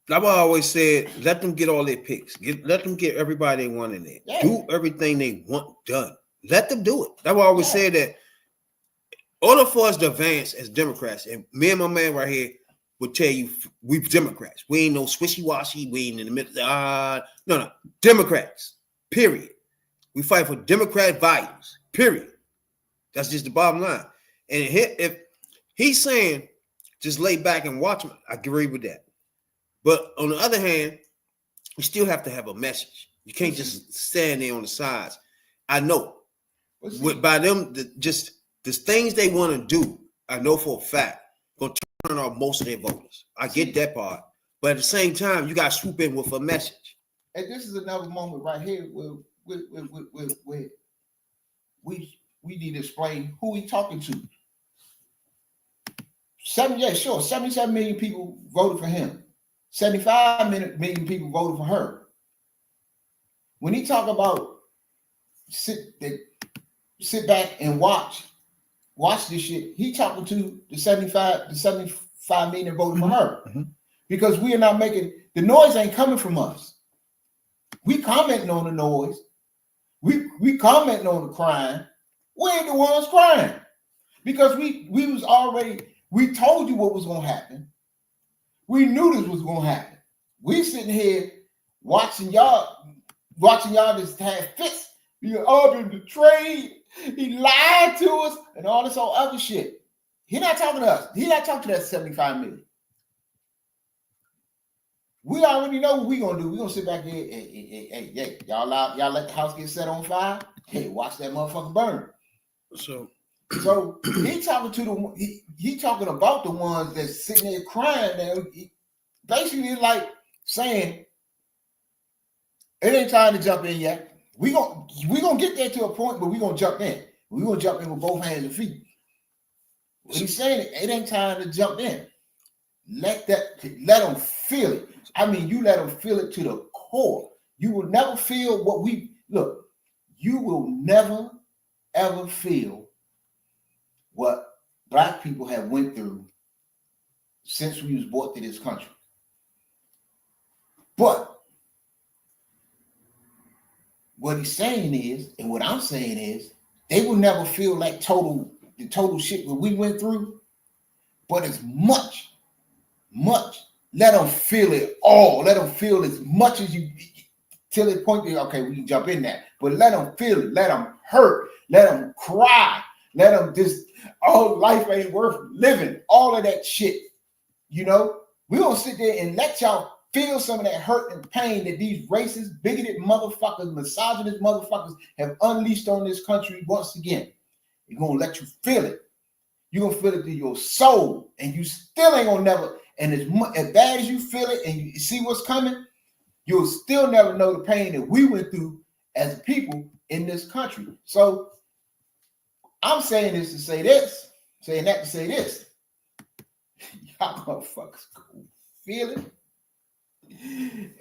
I've always said, let them get all their picks. Let them get everybody they want in there. Yeah. Do everything they want done. Let them do it. I've always said that in order for us to advance as Democrats, and me and my man right here would tell you, we Democrats. We ain't no swishy-washy. We ain't in the middle. No. Democrats, period. We fight for Democrat values, period. That's just the bottom line. And if he's saying just lay back and watch him, I agree with that. But on the other hand, you still have to have a message. You can't just stand there on the sides. I know. By them, just the things they want to do, I know for a fact, going to turn off most of their voters. I get that part. But at the same time, you got to swoop in with a message. And this is another moment right here where we need to explain who we talking to. 77 million people voted for him. 75 million people voted for her. When he talk about sit back and watch this shit, he talking to the 75 million that voted for her. Mm-hmm. Because we are not making, the noise ain't coming from us. We commenting on the noise. We commenting on the crime. We ain't the ones crying. Because we told you what was gonna happen. We knew this was gonna happen. We sitting here watching y'all just have fits. You're all been betrayed. He lied to us and all this whole other shit. He not talking to us. He not talking to that 75 million. We already know what we gonna do. We gonna sit back here. Hey, y'all let the house get set on fire. Hey, watch that motherfucker burn. So he talking to he talking about the ones that's sitting there crying. Now, basically, like saying it ain't time to jump in yet. We gonna get there to a point, but we gonna jump in. We gonna jump in with both hands and feet. What he's saying, it ain't time to jump in. Let them feel it. I mean, you let them feel it to the core. You will never feel what we look, you will never, ever feel what black people have went through since we was brought to this country. But what he's saying is, and what I'm saying is, they will never feel like the total shit that we went through, but it's much. Let them feel it all. Let them feel as much as you, till it point to, okay, we can jump in that, but let them feel it. Let them hurt. Let them cry. Let them just, oh, life ain't worth living. All of that shit. You know, we're going to sit there and let y'all feel some of that hurt and pain that these racist, bigoted motherfuckers, misogynist motherfuckers have unleashed on this country once again. We're going to let you feel it. You're going to feel it through your soul, and you still ain't going to never, and as bad as you feel it and you see what's coming, you'll still never know the pain that we went through as people in this country. So I'm saying this to say this, saying that to say this. Y'all motherfuckers go feel it,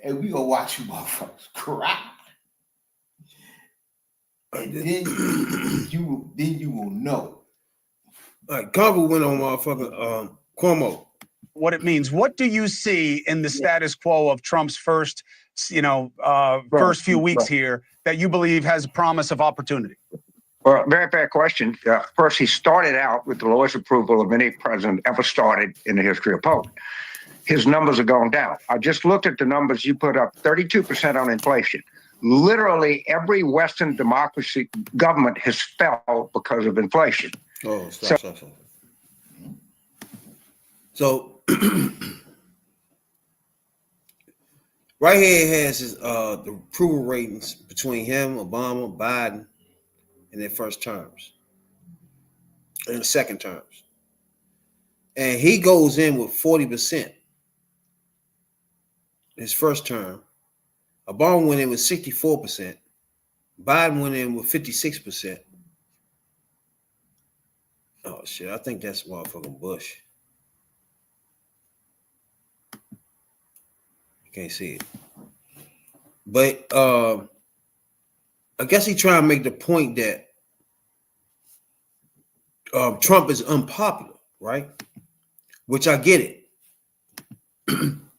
and we gonna watch you motherfuckers cry, and then you will know. All right, Convo went on motherfucking Cuomo. What it means. What do you see in the status quo of Trump's first few weeks here that you believe has a promise of opportunity? Well, very fair question. First, he started out with the lowest approval of any president ever started in the history of Poland. His numbers are going down. I just looked at the numbers you put up, 32% on inflation. Literally every Western democracy government has fell because of inflation. Oh, stop. So right here it has his the approval ratings between him, Obama, Biden in their first terms, in the second terms. And he goes in with 40% his first term. Obama went in with 64%. Biden went in with 56%. Oh shit, I think that's motherfucking Bush. You can't see it. But I guess he trying to make the point that Trump is unpopular, right? Which I get it.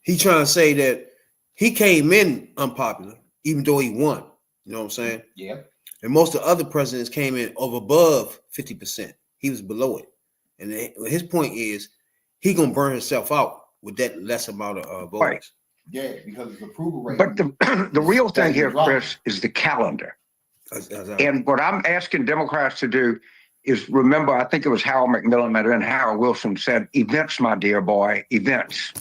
He trying to say that he came in unpopular, even though he won. You know what I'm saying? Yeah. And most of the other presidents came in above 50%. He was below it. And his point is he gonna burn himself out with that less amount of voters. Right. Yeah, because it's approval rate. But the real thing here, Chris, is the calendar. And what I'm asking Democrats to do is remember, I think it was Harold Macmillan and then Harold Wilson said, events, my dear boy, events.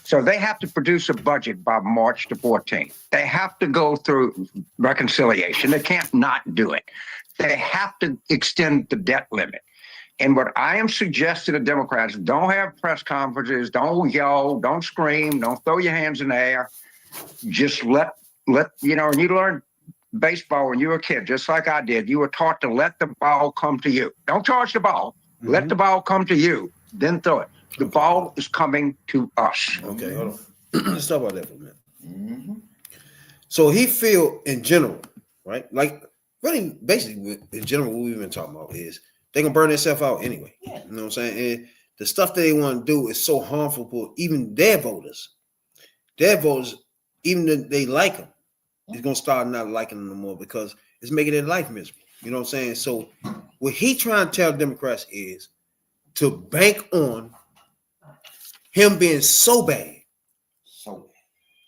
So they have to produce a budget by March the 14th. They have to go through reconciliation. They can't not do it. They have to extend the debt limit. And what I am suggesting to Democrats, don't have press conferences, don't yell, don't scream, don't throw your hands in the air. Just let you know, and you learned baseball when you were a kid, just like I did. You were taught to let the ball come to you. Don't charge the ball. Mm-hmm. Let the ball come to you, then throw it. The ball is coming to us. Okay, hold on. Let's talk about that for a minute. Mm-hmm. So he feel in general, right? Like really basically in general, what we've been talking about is they're gonna burn themselves out anyway. Yeah. You know what I'm saying? And the stuff that they want to do is so harmful for even their voters. Their voters, even if they like them, is gonna start not liking them no more because it's making their life miserable. You know what I'm saying? So what he trying to tell Democrats is to bank on him being so bad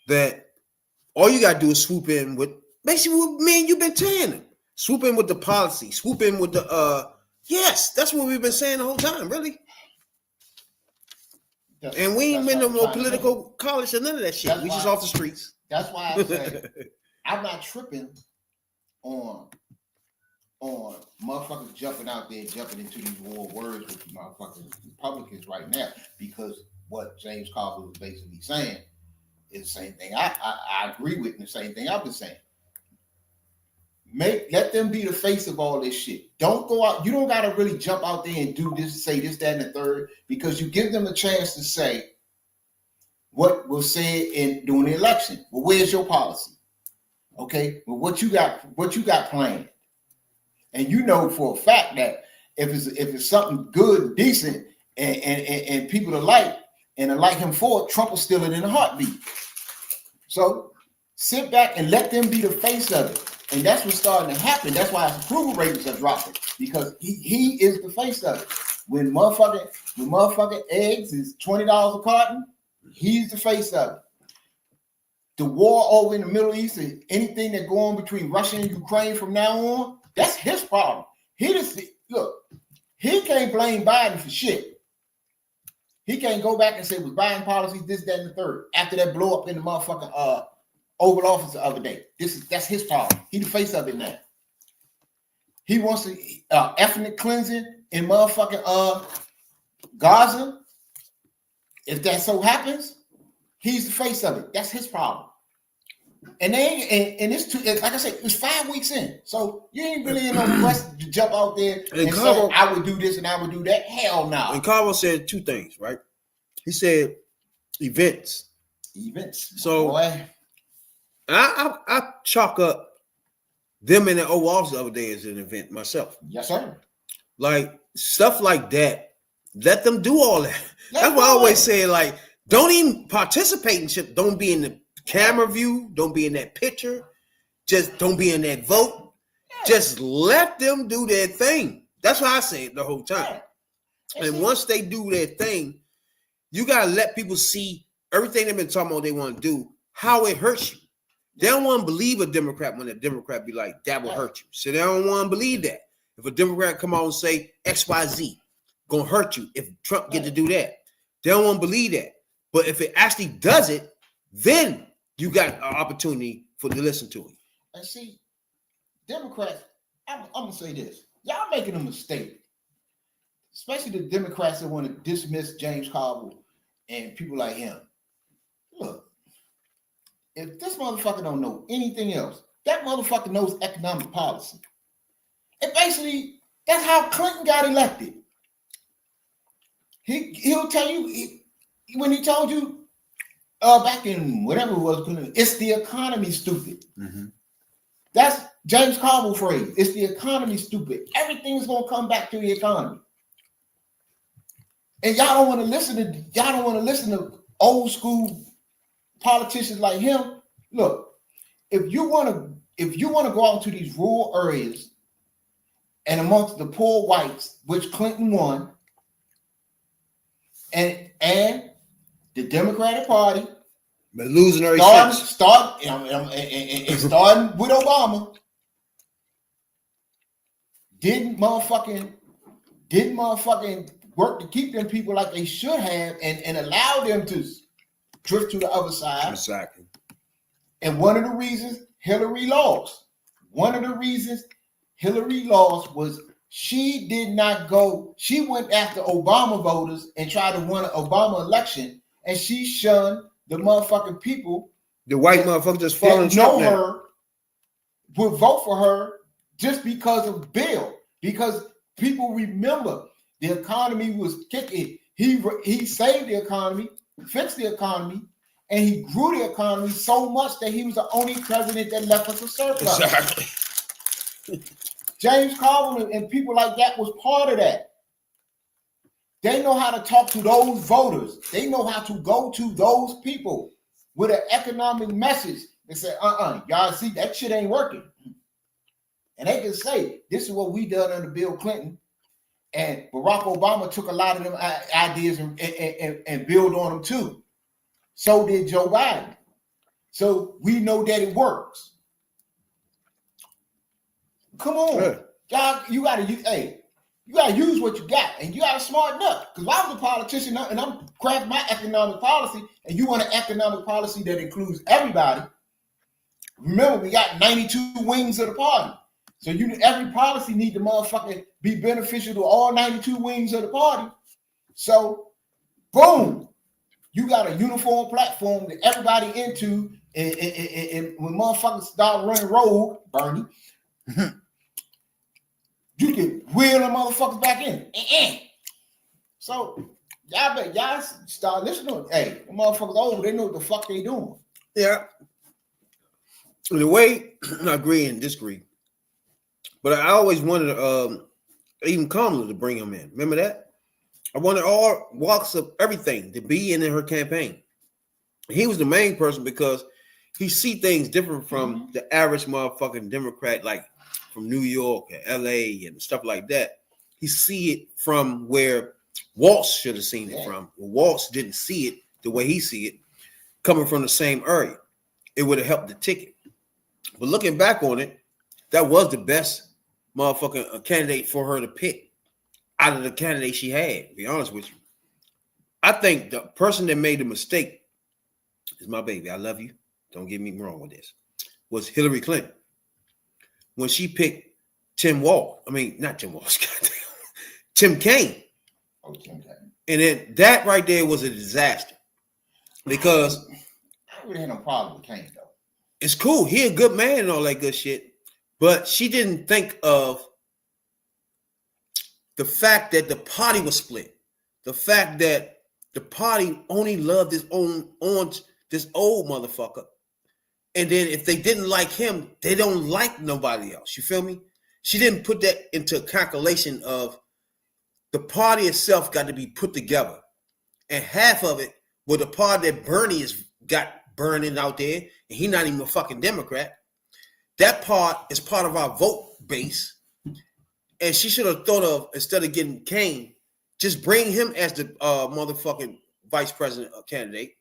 that all you gotta do is swoop in with basically what me and you've been telling him. Swoop in with the policy, swoop in with the yes, that's what we've been saying the whole time, really. And we ain't been to no political college or none of that shit. We just off the streets. That's why I say I'm not tripping on motherfuckers jumping out there, jumping into these war words with the motherfuckers Republicans right now, because what James Carville was basically saying is the same thing I agree with, and the same thing I've been saying. Let them be the face of all this shit. Don't go out. You don't got to really jump out there and do this, say this, that, and the third, because you give them a chance to say what was said during the election. Well, where's your policy? Okay, but what you got planned, and you know for a fact that if it's something good, decent, and people to like him for it, Trump will steal it in a heartbeat. So sit back and let them be the face of it. And that's what's starting to happen. That's why his approval ratings are dropping, because he is the face of it. When motherfucking eggs is $20 a carton, he's the face of it. The war over in the Middle East and anything that go on between Russia and Ukraine from now on, that's his problem. He can't blame Biden for shit. He can't go back and say it was Biden policies, this, that, and the third. After that blow up in the motherfucking Oval Office the other day. That's his problem. He the face of it now. He wants to ethnic cleansing in motherfucking Gaza. If that so happens, he's the face of it. That's his problem. And it's like I said, it's 5 weeks in. So you ain't really in no rush to jump out there and say, I would do this and I would do that. Hell no. And Carver said two things, right? He said events. So boy. I chalk up them in the Oval Office the other day as an event myself. Yes, sir. Like stuff like that. Let them do all that. That's why I always say, like, don't even participate in shit. Don't be in the camera view. Don't be in that picture. Just don't be in that vote. Just let them do their thing. That's why I say it the whole time. And once they do their thing, you gotta let people see everything they've been talking about they want to do, how it hurts you. They don't want to believe a Democrat when a Democrat be like, that will hurt you. So they don't want to believe that. If a Democrat come out and say XYZ, gonna hurt you if Trump get to do that. They don't want to believe that. But if it actually does it, then you got an opportunity to listen to it. And see, Democrats, I'm gonna say this. Y'all making a mistake. Especially the Democrats that want to dismiss James Carville and people like him. Look, if this motherfucker don't know anything else, that motherfucker knows economic policy. And basically, that's how Clinton got elected. He'll tell you, when he told you back in whatever it was, it's the economy, stupid. Mm-hmm. That's James Carville phrase. It's the economy, stupid. Everything's gonna come back to the economy. And y'all don't want to listen to old school politicians like him. Look, if you want to go out to these rural areas and amongst the poor whites, which Clinton won, and the Democratic Party, but losing her starting with Obama, didn't motherfucking work to keep them people like they should have and allow them to drift to the other side. Exactly. And one of the reasons Hillary lost was she did not go. She went after Obama voters and tried to win an Obama election, and she shunned the motherfucking people. The white motherfuckers just falling know her, would vote for her just because of Bill. Because people remember the economy was kicking. He saved the economy, fixed the economy, and he grew the economy so much that he was the only president that left us a surplus. Exactly. James Carville and people like that was part of that. They know how to talk to those voters. They know how to go to those people with an economic message and say, y'all see, that shit ain't working. And they can say, this is what we done under Bill Clinton. And Barack Obama took a lot of them ideas and build on them too. So did Joe Biden. So we know that it works. Come on. Good. Y'all, you gotta use what you got, and you gotta smarten up. Because I was a politician and I'm crafting my economic policy, and you want an economic policy that includes everybody. Remember, we got 92 wings of the party. So every policy need to motherfucking be beneficial to all 92 wings of the party. So, boom, you got a uniform platform that everybody into, and when motherfuckers start running rogue, Bernie, you can wheel them motherfuckers back in. So, y'all start listening. Hey, the motherfuckers over, they know what the fuck they doing. Yeah. In a way, I agree and disagree. But I always wanted even Kamala to bring him in. Remember that? I wanted all walks of everything to be in her campaign. He was the main person because he see things different from the average motherfucking Democrat, like from New York and LA and stuff like that. He see it from where Waltz should have seen it from. Well, Waltz didn't see it the way he see it, coming from the same area. It would have helped the ticket. But looking back on it, that was the best motherfucking candidate for her to pick out of the candidates she had, to be honest with you. I think the person that made the mistake is my baby. I love you. Don't get me wrong with this. Was Hillary Clinton. When she picked Tim Kaine. Oh, Tim Kaine. And then that right there was a disaster. Because I really had no problem with Kaine, though. It's cool. He a good man and all that good shit. But she didn't think of the fact that the party was split. The fact that the party only loved this old motherfucker. And then if they didn't like him, they don't like nobody else. You feel me? She didn't put that into calculation of the party itself got to be put together. And half of it was the part that Bernie has got burning out there, and he's not even a fucking Democrat. That part is part of our vote base. And she should have thought of, instead of getting Kaine, just bring him as the motherfucking vice president candidate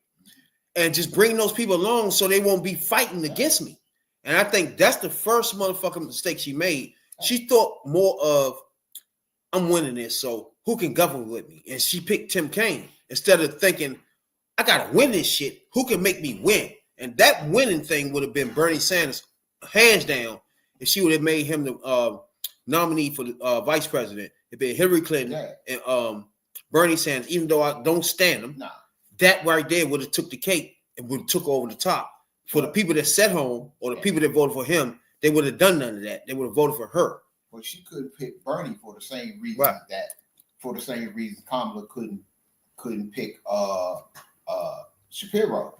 and just bring those people along so they won't be fighting against me. And I think that's the first motherfucking mistake she made. She thought more of, I'm winning this, so who can govern with me? And she picked Tim Kaine instead of thinking, I got to win this shit. Who can make me win? And that winning thing would have been Bernie Sanders, hands down, if she would have made him the nominee for the vice president. It'd been Hillary Clinton and Bernie Sanders, even though I don't stand them. Nah. That right there would have took the cake and would have took over the top. For the people that sat home or the people that voted for him, they would have done none of that. They would have voted for her. Well, she could pick Bernie for the same reason Kamala couldn't pick Shapiro.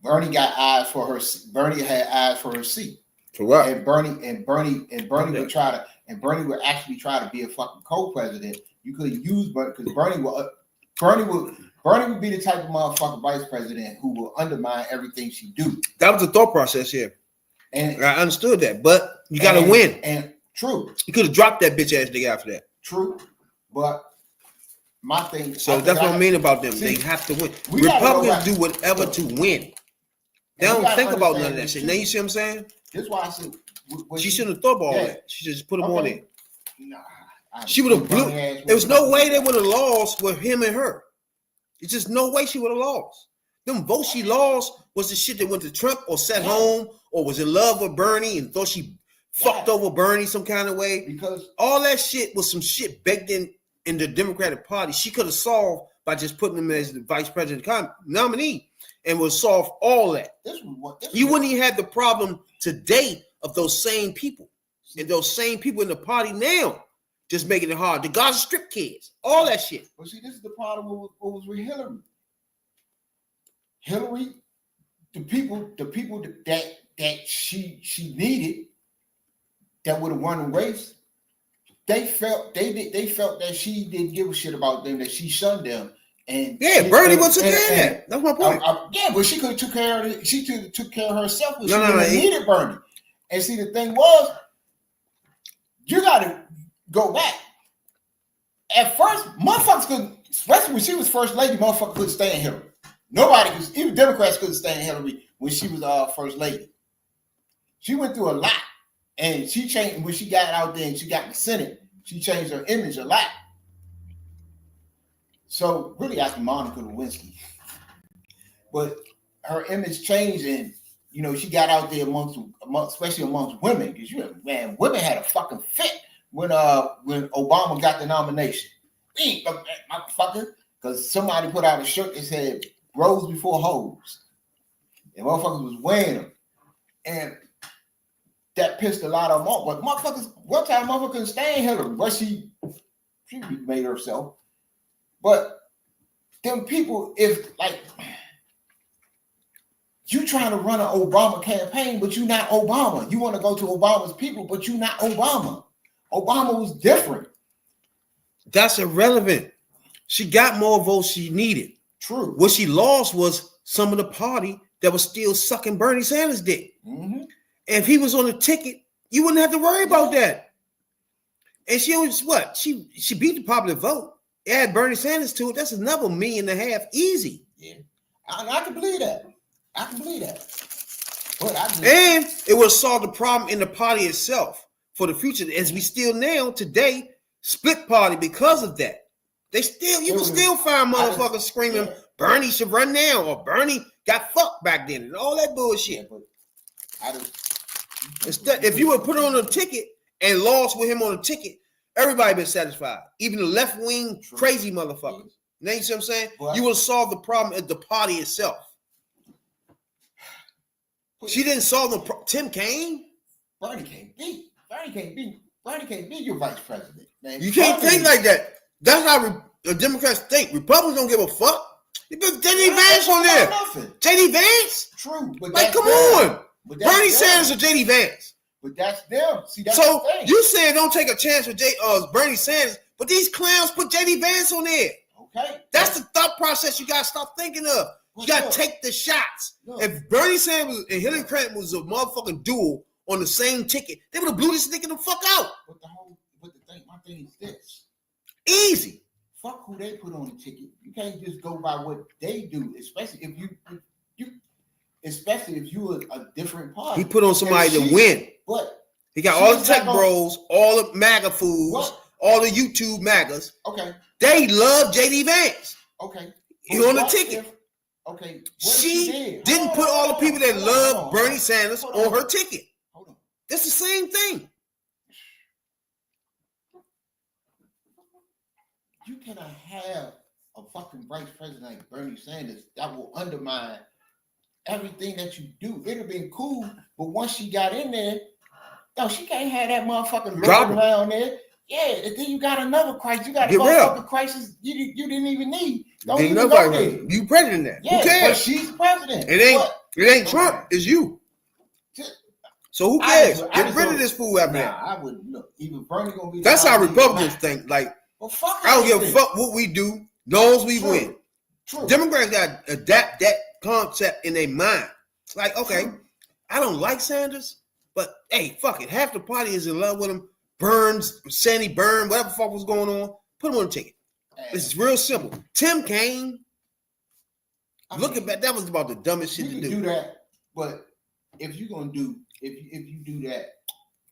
Bernie got eyes for her. Bernie had eyes for her seat. Correct. And Bernie would actually try to be a fucking co-president. You could use Bernie because Bernie would be the type of motherfucking vice president who will undermine everything she do. That was the thought process here. And I understood that, but you got to win. And true. You could have dropped that bitch ass nigga after that. True. But my thing. So that's what I mean about them. They have to win. Republicans do whatever to win. They don't think about none of that shit. Now you see what I'm saying? That's why I said she shouldn't have thought about all that. She just put them on there. Nah, she would have blew. There was no way they would have lost with him and her. It's just no way she would have lost. Them votes she lost was the shit that went to Trump or sat home or was in love with Bernie and thought she fucked over Bernie some kind of way. Because all that shit was some shit baked in the Democratic Party. She could have solved by just putting him as the vice president nominee and would solve all that. You wouldn't even have the problem today of those same people and those same people in the party now just making it hard. The Gaza Strip kids, all that shit. But see, this is the problem what was with Hillary. Hillary, the people that she needed that would have won the race, they felt that she didn't give a shit about them, that she shunned them. And Bernie was took care of that. That's my point. But she could have took care of it. She took care of herself. She No, needed Bernie. And see, the thing was, you got to go back. At first, motherfuckers couldn't, especially when she was first lady, motherfuckers couldn't stand Hillary. Nobody, even Democrats couldn't stand Hillary when she was first lady. She went through a lot, and she changed when she got out there and she got in the Senate. She changed her image a lot. So really, after Monica Lewinsky, but her image changed, and she got out there especially amongst women, because women had a fucking fit when Obama got the nomination. Motherfucker, because somebody put out a shirt that said "Bros before hoes," and motherfuckers was wearing them, and that pissed a lot of them off. But motherfuckers, one time motherfucker couldn't stand Hillary, but she made herself. But them people, You trying to run an Obama campaign, but you not Obama. You want to go to Obama's people, but you not Obama. Obama was different. That's irrelevant. She got more votes she needed. True. What she lost was some of the party that was still sucking Bernie Sanders' dick. Mm-hmm. If he was on the ticket, you wouldn't have to worry about that. And she was what? She beat the popular vote. Add Bernie Sanders to it. That's another $1.5 million easy. Yeah, I can believe that. I can believe that. But and it will solve the problem in the party itself for the future. As we still now today split party because of that. You can still find motherfuckers screaming Bernie should run now or Bernie got fucked back then and all that bullshit. If you would put it on a ticket and lost with him on a ticket, everybody been satisfied. Even the left wing crazy motherfuckers. Now you see what I'm saying? You will solve the problem at the party itself. She didn't solve the problem. Tim Kaine? Bernie can't be your vice president. Man. You can't think like that. That's how the Democrats think. Republicans don't give a fuck. You put JD Vance on there. JD Vance? True. But like, come on. Bernie Sanders or JD Vance? But that's them. See, that's so you saying don't take a chance with Bernie Sanders, but these clowns put JD Vance on there. Okay. That's the thought process you got to stop thinking of. You got to take the shots. If Bernie Sanders and Hillary Clinton was a motherfucking duel on the same ticket, they would have blew this nigga the fuck out. My thing is this. Easy. Fuck who they put on the ticket. You can't just go by what they do, especially if you a different party. He put on somebody to win. But he got all the tech bros, all the MAGA fools, all the YouTube MAGAs. Okay. They love JD Vance. Okay. He on the ticket. Okay. She didn't put all the people that love Bernie Sanders on her ticket. Hold on. That's the same thing. You cannot have a fucking vice president like Bernie Sanders that will undermine everything that you do. It'd have been cool, but once she got in there, no, she can't have that motherfucking lurking around there. Yeah, and then you got another crisis. You got a motherfucking crisis you didn't even need. Don't even go there. You president there. Yeah, who cares? But she's president. It ain't Trump. It's you. So who cares? Get rid of this fool after that. I would look. Even Bernie gonna be. That's how Republicans think. Like, well, fuck I don't give a fuck what we do. Knows we win. True. Democrats got to adapt that concept in their mind. It's like, okay, I don't like Sanders, but hey, fuck it. Half the party is in love with him. Sandy Byrne, whatever the fuck was going on, put him on the ticket. It's real simple. Tim Kaine, looking back, that was about the dumbest shit to do. You can do that, but if you're gonna do, if you do that,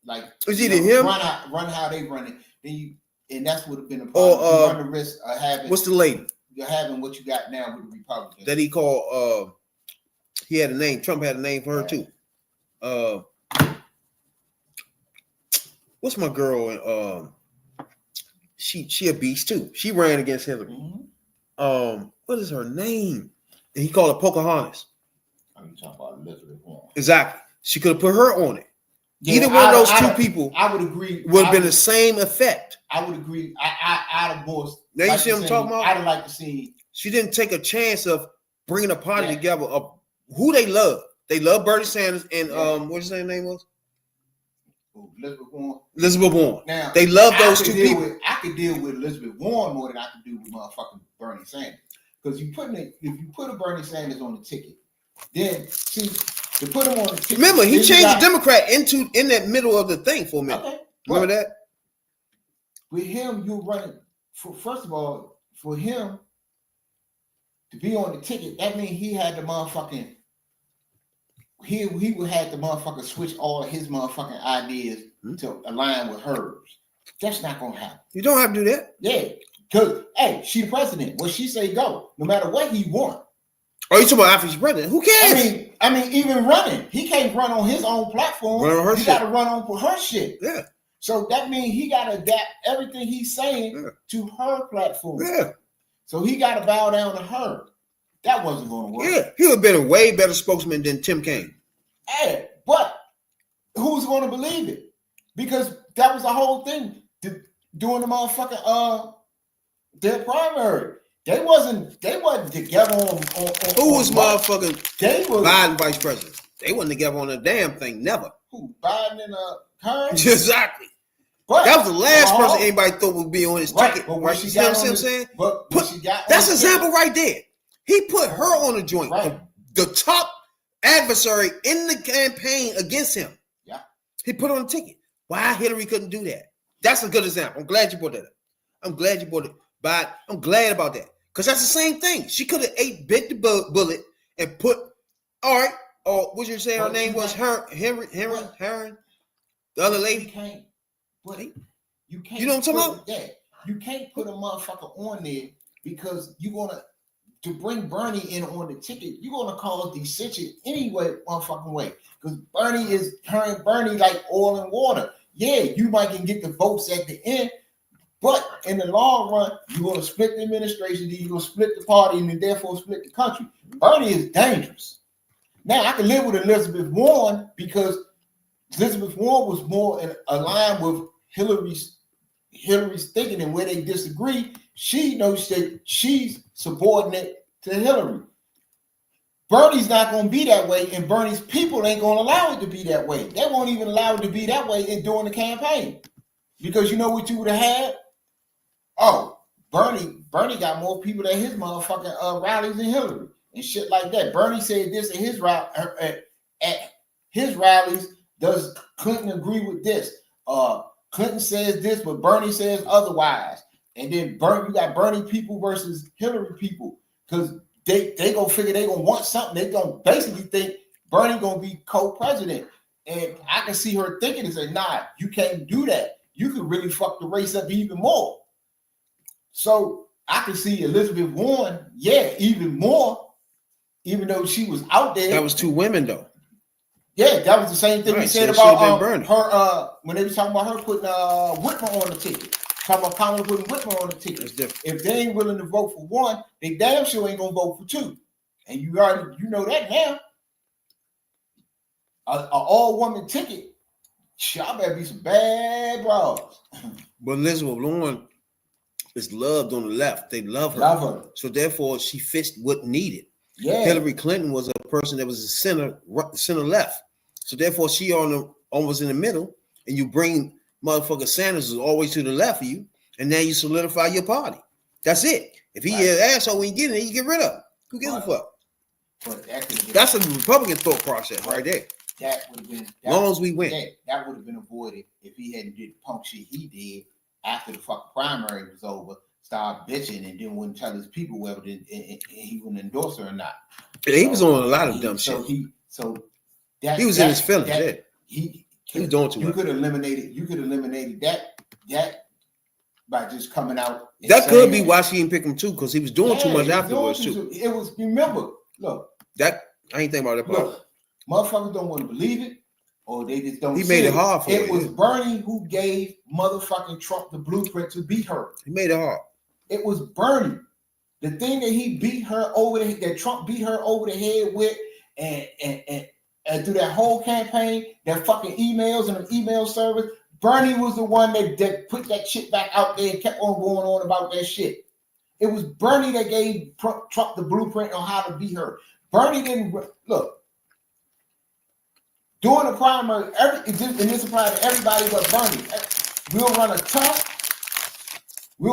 like it's either him run how they run it, then you, and that's would have been a problem. You run the risk of having what's the lady? You're having what you got now with the Republicans. That he called. He had a name. Trump had a name for her too. What's my girl? She a beast too. She ran against Hillary. Mm-hmm. What is her name? And he called her Pocahontas. I'm talking about Elizabeth Warren. Exactly. She could have put her on it. Yeah, either one of those two people, I would agree, would have been the same effect. I would agree. I'd have more. Now you see what I'm talking about? I'd have liked to see. She didn't take a chance of bringing a party together of who they love. They love Bernie Sanders and what his name was? Elizabeth Warren. Now they love those two people. I could deal with Elizabeth Warren more than I could do with motherfucking Bernie Sanders. Because if you put a Bernie Sanders on the ticket, then see to put him on the ticket. Remember, he changed the Democrat in that middle of the thing for a minute. Okay. Remember that? With him, you're running first of all, for him to be on the ticket, that means he had the motherfucking he would have the motherfucker switch all of his motherfucking ideas to align with hers. That's not gonna happen. You don't have to do that. Yeah, because hey, she the president. What she say go, no matter what he want. Oh, you talking about after she's president? Who cares? I mean, even running, he can't run on his own platform. Run on her he got to run on for her shit. Yeah. So that means he got to adapt everything he's saying to her platform. Yeah. So he got to bow down to her. That wasn't going to work. Yeah, he would have been a way better spokesman than Tim Kaine. Hey, but who's going to believe it? Because that was the whole thing. Doing the motherfucking their primary. They wasn't together on Who was motherfucking? They was Biden vice president. They wasn't together on a damn thing. Never. Who? Biden and Karen? Exactly. But that was the last person anybody thought would be on his ticket. But right? She got on saying? But she got that's an example right there. He put her on the joint. Right. The top adversary in the campaign against him. Yeah. He put on the ticket. Why Hillary couldn't do that? That's a good example. I'm glad you brought that up. I'm glad you brought it. But I'm glad about that. Because that's the same thing. She could have bit the bullet and put, all right, or what you say her name was? Henry, the other lady. You can't. You know what I'm talking about? Yeah. You can't put a motherfucker on there because you're gonna to bring Bernie in on the ticket. You're gonna cause dissension anyway, motherfucking way. Because Bernie is turning Bernie like oil and water. Yeah, you might can get the votes at the end, but in the long run, you're gonna split the administration, then you're gonna split the party, and then therefore split the country. Bernie is dangerous. Now I can live with Elizabeth Warren because Elizabeth Warren was more aligned with Hillary's thinking, and where they disagree, she knows that she's subordinate to Hillary. Bernie's not going to be that way, and Bernie's people ain't going to allow it to be that way. They won't even allow it to be that way during the campaign, because you know what you would have had? Oh, Bernie got more people at his motherfucking rallies than Hillary and shit like that. Bernie said this at his rallies. Does Clinton agree with this? Clinton says this, but Bernie says otherwise. And then you got Bernie people versus Hillary people, because they gonna figure they gonna want something. They gonna basically think Bernie gonna be co-president. And I can see her thinking and say, nah, you can't do that. You could really fuck the race up even more. So I can see Elizabeth Warren, even more, even though she was out there. That was two women though. Yeah, that was the same thing we said about her when they was talking about her putting Whitmer on the ticket. Talking about Kamala putting Whitmer on the ticket. If they ain't willing to vote for one, they damn sure ain't gonna vote for two. And you know that now. An all-woman ticket, y'all better be some bad bras. But Elizabeth Warren is loved on the left. They love her. So therefore, she fits what needed. Yeah. Hillary Clinton was a person that was a center left. So therefore, she almost in the middle, and you bring motherfucker Sanders always to the left of you, and now you solidify your party. That's it. If he an asshole when you get in, you get rid of him. Who gives a fuck? That's a Republican thought process right there. That would have been as long as we win. That would have been avoided if he hadn't did the punk shit he did after the fucking primary was over. Started bitching and then wouldn't tell his people whether he would endorse her or not. He was on a lot of dumb shit. He was in his feelings. He was doing too much. You could have eliminated that by just coming out. That could be why she didn't pick him too, because he was doing too much afterwards too. It was, remember, look. That I ain't thinking about that part. Look, motherfuckers don't want to believe it, or they just don't. He made it hard for her. It was Bernie who gave motherfucking Trump the blueprint to beat her. He made it hard. It was Bernie. The thing that he beat her over that Trump beat her over the head with, and through that whole campaign, that fucking emails and the email service, Bernie was the one that put that shit back out there and kept on going on about that shit. It was Bernie that gave Trump the blueprint on how to beat her. Bernie didn't look. During the primary, and this applies to everybody but Bernie. We'll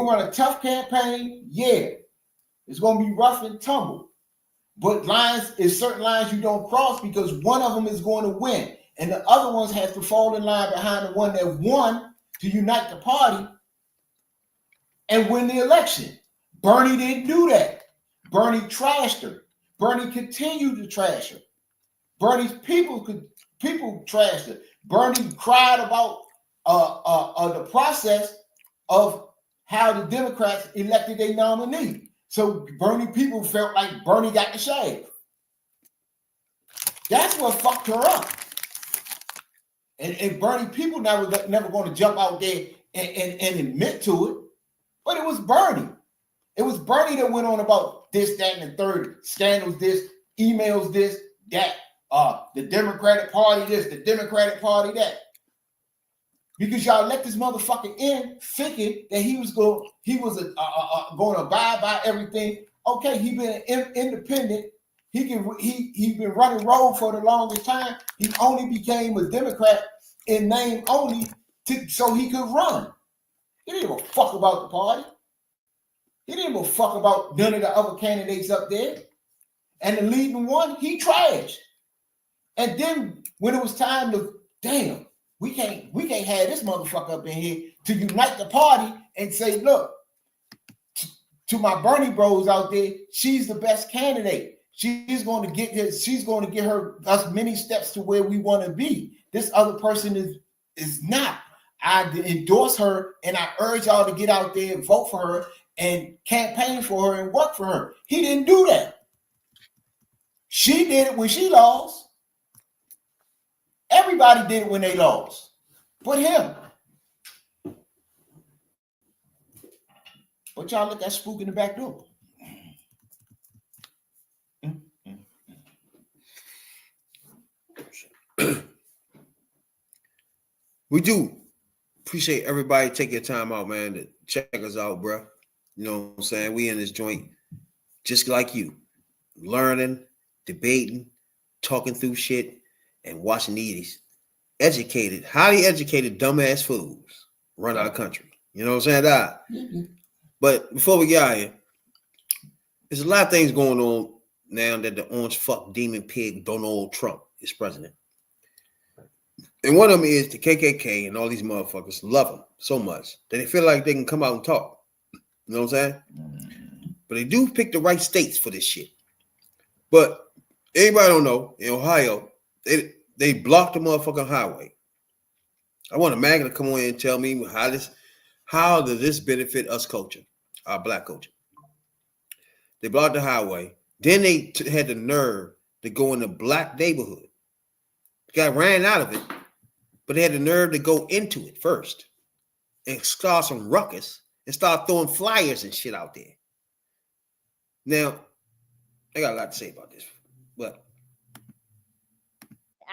run a tough campaign. Yeah, it's gonna be rough and tumble, but certain lines you don't cross, because one of them is going to win, and the other ones have to fall in line behind the one that won to unite the party and win the election. Bernie didn't do that. Bernie trashed her. Bernie continued to trash her. Bernie's people trashed her. Bernie cried about the process of how the Democrats elected their nominee. So Bernie people felt like Bernie got the shave. That's what fucked her up. And Bernie people never going to jump out there and admit to it. But it was Bernie. It was Bernie that went on about this, that, and the third. Scandals this, emails this, that. The Democratic Party this, the Democratic Party that. because y'all let this motherfucker in, thinking that he was going to abide by everything. Okay, he been independent. He been running road for the longest time. He only became a Democrat in name only so he could run. He didn't give a fuck about the party. He didn't give a fuck about none of the other candidates up there. And the leading one, he trashed. And then when it was time to, damn, we can't have this motherfucker up in here to unite the party and say, look, to my Bernie bros out there, she's the best candidate. She's going to get us many steps to where we want to be. This other person is not. I endorse her and I urge y'all to get out there and vote for her and campaign for her and work for her. He didn't do that. She did it when she lost. Everybody did it when they lost. But him. But y'all look at spook in the back door. We do appreciate everybody taking your time out, man, to check us out, bro. You know what I'm saying? We in this joint just like you, learning, debating, talking through shit, and watching these educated, highly educated, dumbass fools run our country. You know what I'm saying? But before we get out of here, there's a lot of things going on now that the orange fuck demon pig Donald Trump is president. And one of them is the KKK and all these motherfuckers love him so much that they feel like they can come out and talk. You know what I'm saying? But they do pick the right states for this shit. But anybody don't know, in Ohio, they blocked the motherfucking highway. I want a man to come on in and tell me how does this benefit us culture, our black culture. They blocked the highway. Then they had the nerve to go in the black neighborhood. Got ran out of it, but they had the nerve to go into it first and start some ruckus and start throwing flyers and shit out there. Now, I got a lot to say about this, but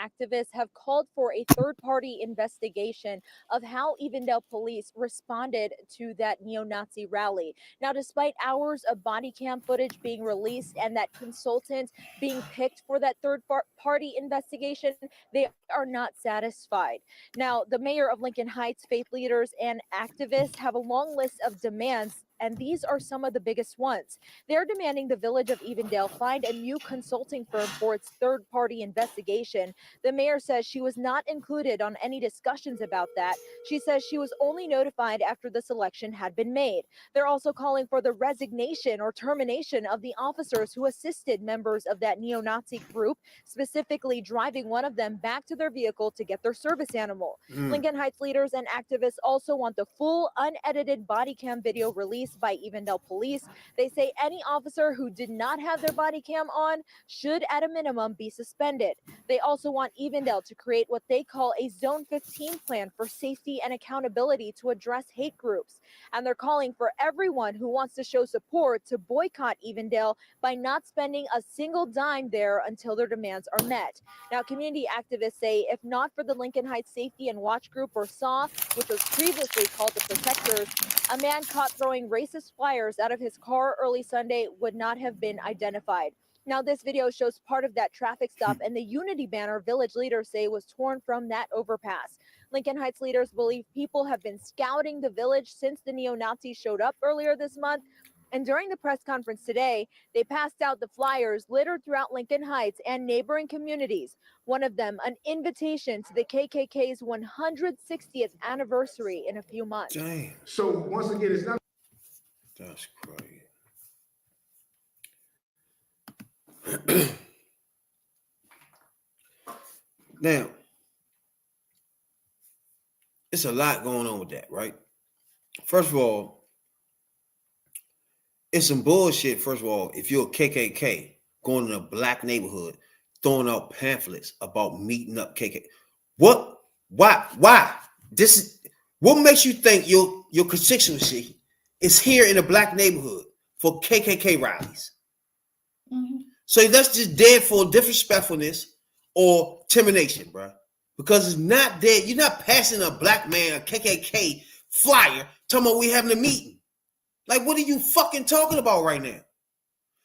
activists have called for a third-party investigation of how Evendale police responded to that neo-Nazi rally. Now, despite hours of body cam footage being released and that consultant being picked for that third-party investigation, they are not satisfied. Now, the mayor of Lincoln Heights, faith leaders, and activists have a long list of demands, and these are some of the biggest ones. They're demanding the village of Evendale find a new consulting firm for its third-party investigation. The mayor says she was not included on any discussions about that. She says she was only notified after the selection had been made. They're also calling for the resignation or termination of the officers who assisted members of that neo-Nazi group, specifically driving one of them back to their vehicle to get their service animal. Lincoln Heights leaders and activists also want the full, unedited body cam video released by Evendale police. They say any officer who did not have their body cam on should at a minimum be suspended. They also want Evendale to create what they call a Zone 15 plan for safety and accountability to address hate groups. And they're calling for everyone who wants to show support to boycott Evendale by not spending a single dime there until their demands are met. Now, community activists say if not for the Lincoln Heights Safety and Watch Group, or SAW, which was previously called the Protectors, a man caught throwing racist flyers out of his car early Sunday would not have been identified. Now, this video shows part of that traffic stop and the unity banner village leaders say was torn from that overpass. Lincoln Heights leaders believe people have been scouting the village since the neo-Nazis showed up earlier this month. And during the press conference today, they passed out the flyers littered throughout Lincoln Heights and neighboring communities. One of them, an invitation to the KKK's 160th anniversary in a few months. Damn. So once again, it's not. That's crazy. Now, it's a lot going on with that, right? First of all, it's some bullshit. First of all, if you're a KKK going in a black neighborhood, throwing out pamphlets about meeting up KKK, what? Why? This is what makes you think your constituency is here in a black neighborhood for KKK rallies? So that's just dead for disrespectfulness or termination, bro. Because it's not dead. You're not passing a black man, a KKK flyer, talking about we having a meeting. Like, what are you fucking talking about right now?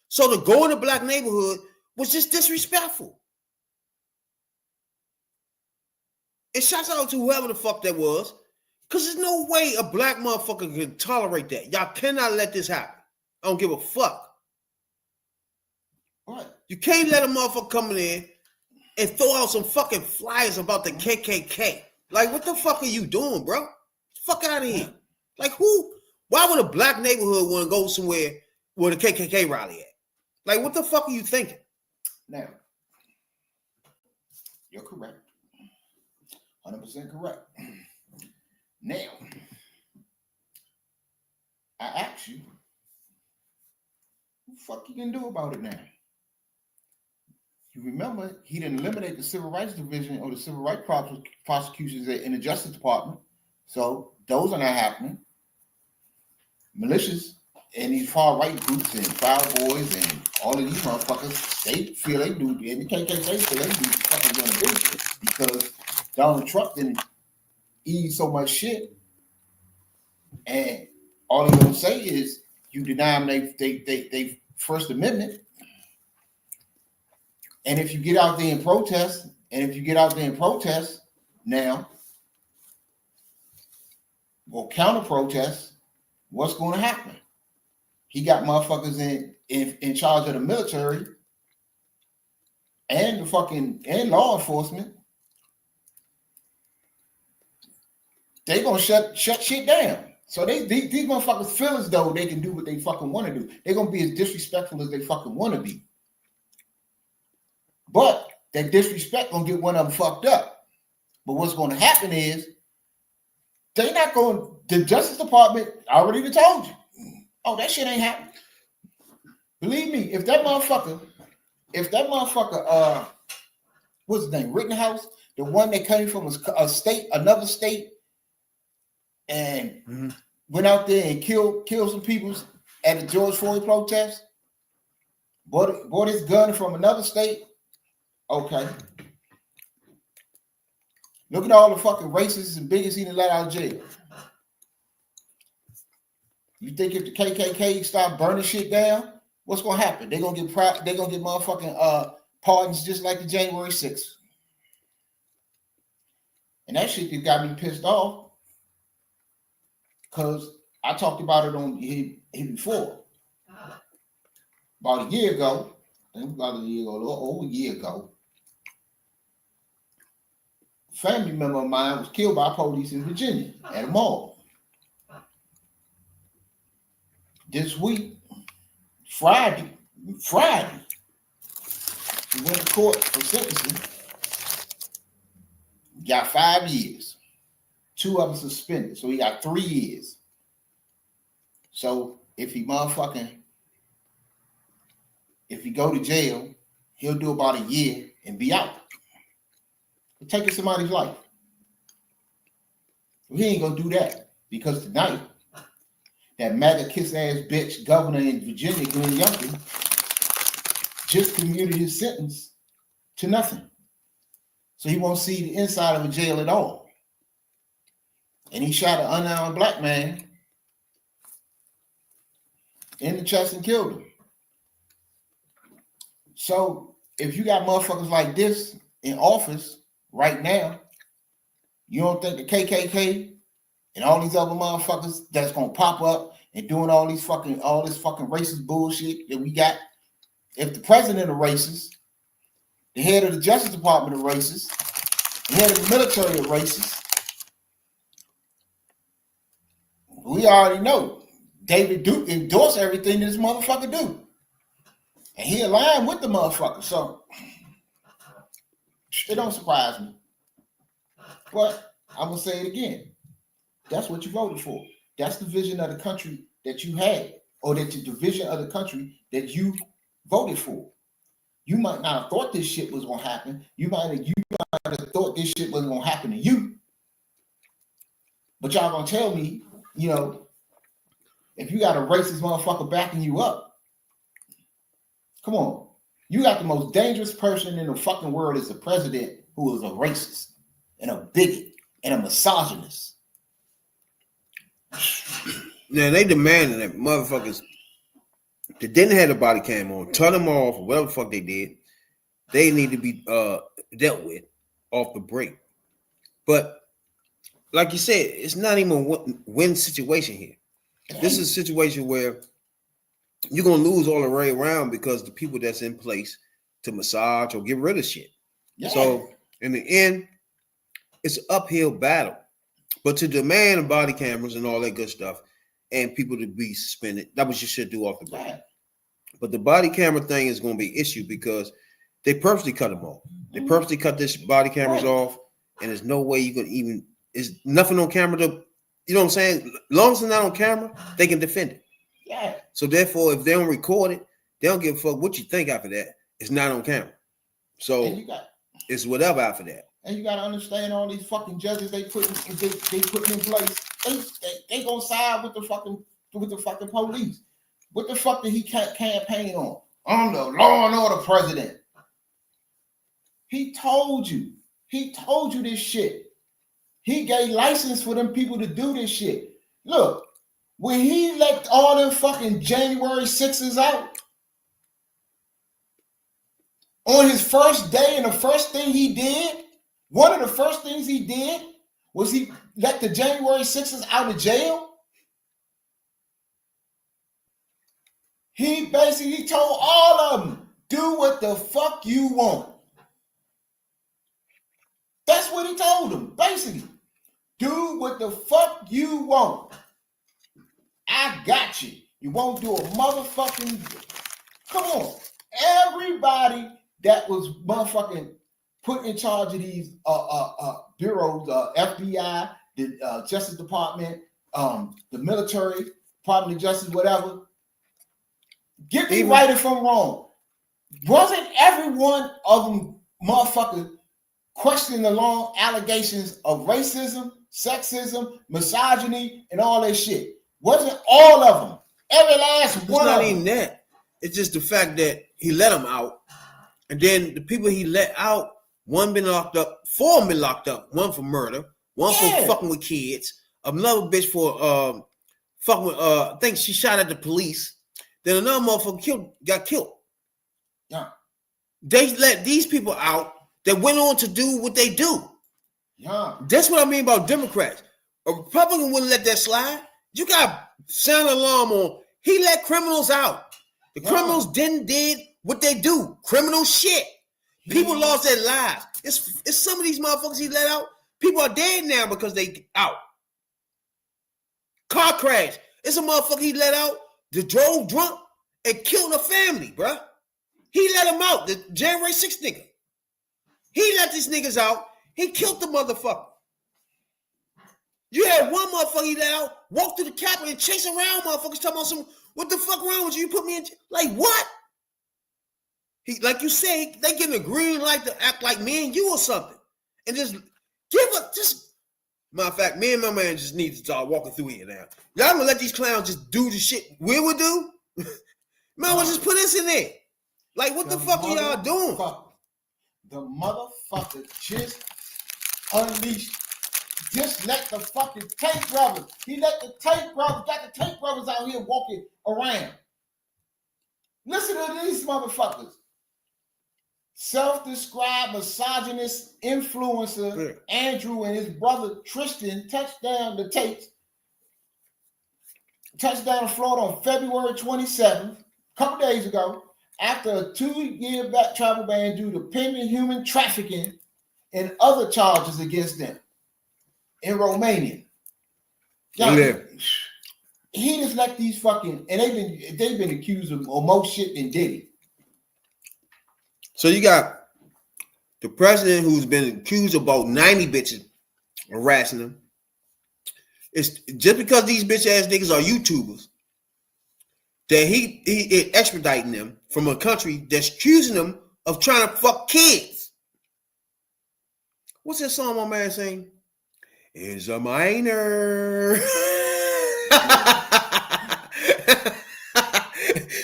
So to go in a black neighborhood was just disrespectful. And shouts out to whoever the fuck that was. Because there's no way a black motherfucker can tolerate that. Y'all cannot let this happen. I don't give a fuck. Right. You can't let a motherfucker come in and throw out some fucking flyers about the KKK. Like, what the fuck are you doing, bro? Fuck out of here. Like, who? Why would a black neighborhood want to go somewhere where the KKK rally at? Like, what the fuck are you thinking? Now, you're correct. 100% correct. Now, I ask you, what the fuck you can do about it now? You remember, he didn't eliminate the Civil Rights Division or the Civil Rights prosecutions in the Justice Department. So those are not happening. Militias and these far-right groups and Proud Boys and all of these motherfuckers, they feel they do, and the KKK feel they do fucking gonna do because Donald Trump didn't eat so much shit. And all they're gonna say is you deny them they First Amendment. And if you get out there and protest, now, or counter protest, what's going to happen? He got motherfuckers in charge of the military and the fucking and law enforcement. They gonna shut shit down. So these motherfuckers feel as though they can do what they fucking want to do. They're gonna be as disrespectful as they fucking want to be. But that disrespect gonna get one of them fucked up. But what's gonna happen is they not going. The Justice Department already told you. Oh, that shit ain't happening. Believe me, if that motherfucker, what's his name, Rittenhouse, the one that came from a state, another state, and went out there and killed some people at the George Floyd protest, bought his gun from another state. Okay. Look at all the fucking racists and bigots he done let out of jail. You think if the KKK start burning shit down, what's gonna happen? They're gonna get motherfucking pardons just like the January 6th. And that shit that got me pissed off because I talked about it on here before. About a year ago, a little over a year ago, a family member of mine was killed by police in Virginia at a mall. This week, Friday, he went to court for sentencing. Got 5 years. 2 of them suspended, so he got 3 years. So if he go to jail, he'll do about a year and be out. For taking somebody's life. He ain't gonna do that because tonight, that MAGA kiss ass bitch governor in Virginia, Glenn Youngkin, just commuted his sentence to nothing. So he won't see the inside of a jail at all. And he shot an unarmed black man in the chest and killed him. So if you got motherfuckers like this in office right now, you don't think the KKK and all these other motherfuckers that's gonna pop up and doing all this fucking racist bullshit that we got? If the president is racist, the head of the Justice Department is racist, the head of the military is racist, we already know David Duke endorsed everything this motherfucker do. And he aligned with the motherfucker. So it don't surprise me. But I'm gonna say it again. That's what you voted for. That's the vision of the country that you had, or the vision of the country that you voted for. You might not have thought this shit was gonna happen. You might have thought this shit was gonna happen to you. But y'all gonna tell me, if you got a racist motherfucker backing you up, come on. You got the most dangerous person in the fucking world as the president who is a racist. and a bigot and a misogynist. Now they demanding that motherfuckers that didn't have the body cam on, turn them off, or whatever the fuck they did. They need to be dealt with off the break. But like you said, it's not even a win situation here. This is a situation where you're gonna lose all the way around because the people that's in place to massage or get rid of shit. Yeah. So in the end, it's an uphill battle. But to demand body cameras and all that good stuff and people to be suspended, that what you should do off the break. Yeah. But the body camera thing is going to be an issue because they purposely cut them off. They purposely cut this body cameras off, and there's no way you can even. There's nothing on camera to, you know what I'm saying? As long as it's not on camera, they can defend it. Yeah. So therefore, if they don't record it, they don't give a fuck what you think after that. It's not on camera. So it's whatever after that. And you got to understand all these fucking judges they put in place. They gonna side with the fucking police. What the fuck did he campaign on? I'm the law and order president. He told you this shit. He gave license for them people to do this shit. Look, when he let all them fucking January 6ers out on his first day, and the first thing he did, one of the first things he did was he let the January 6ers out of jail. He basically told all of them, do what the fuck you want. That's what he told them, basically. Do what the fuck you want. I got you. You won't do a motherfucking... Come on. Everybody that was motherfucking put in charge of these bureaus, FBI, the Justice Department, the military, Department of Justice, whatever. Get me right if I'm wrong. Wasn't every one of them motherfuckers questioning the long allegations of racism, sexism, misogyny, and all that shit? Wasn't all of them? Every last one of them. It's not even that. It's just the fact that he let them out. And then the people he let out, one been locked up, 4 been locked up. One for murder, one for fucking with kids, another bitch for fucking with, I think she shot at the police. Then another motherfucker got killed. Yeah. They let these people out that went on to do what they do. Yeah. That's what I mean about Democrats. A Republican wouldn't let that slide. You got sound alarm on. He let criminals out. The criminals did what they do. Criminal shit. People lost their lives. It's some of these motherfuckers he let out. People are dead now because they out. Car crash. It's a motherfucker he let out that drove drunk and killed a family, bruh. He let him out. The January 6th nigga. He let these niggas out. He killed the motherfucker. You had one motherfucker he let out, walk through the Capitol and chase around motherfuckers talking about some, what the fuck wrong with you? You put me in, like what? He, like you say, they getting a green light to act like me and you or something. And just give up, matter of fact, me and my man just need to start walking through here now. Y'all gonna let these clowns just do the shit we would do? Man, we'll just put us in there. Like, what the fuck are y'all doing? The motherfucker just unleashed, just let the fucking tank brothers, he let the tank brothers, got the tank brothers out here walking around. Listen to these motherfuckers. Self-described misogynist influencer Andrew and his brother Tristan touched down to Florida on February 27th, a couple days ago, after a 2-year travel ban due to pending human trafficking and other charges against them in Romania. He just let these fucking, and they've been accused of more shit than Diddy. So you got the president who's been accused of about 90 bitches harassing him. It's just because these bitch ass niggas are YouTubers that he extraditing them from a country that's accusing them of trying to fuck kids. What's that song my man saying? Is a minor.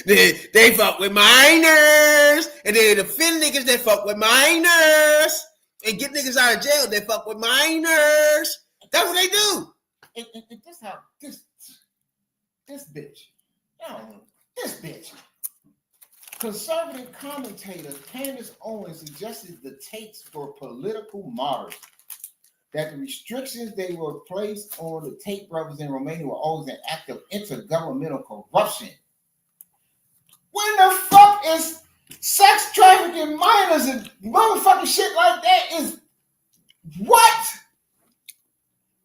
They fuck with minors, and they defend niggas that fuck with minors. and get niggas out of jail. They fuck with minors. That's what they do. And this how this bitch. This bitch. Conservative commentator Candace Owens suggested the tapes for political martyrs, that the restrictions they were placed on the Tate brothers in Romania were always an act of intergovernmental corruption. When the fuck is sex trafficking minors and motherfucking shit like that is what?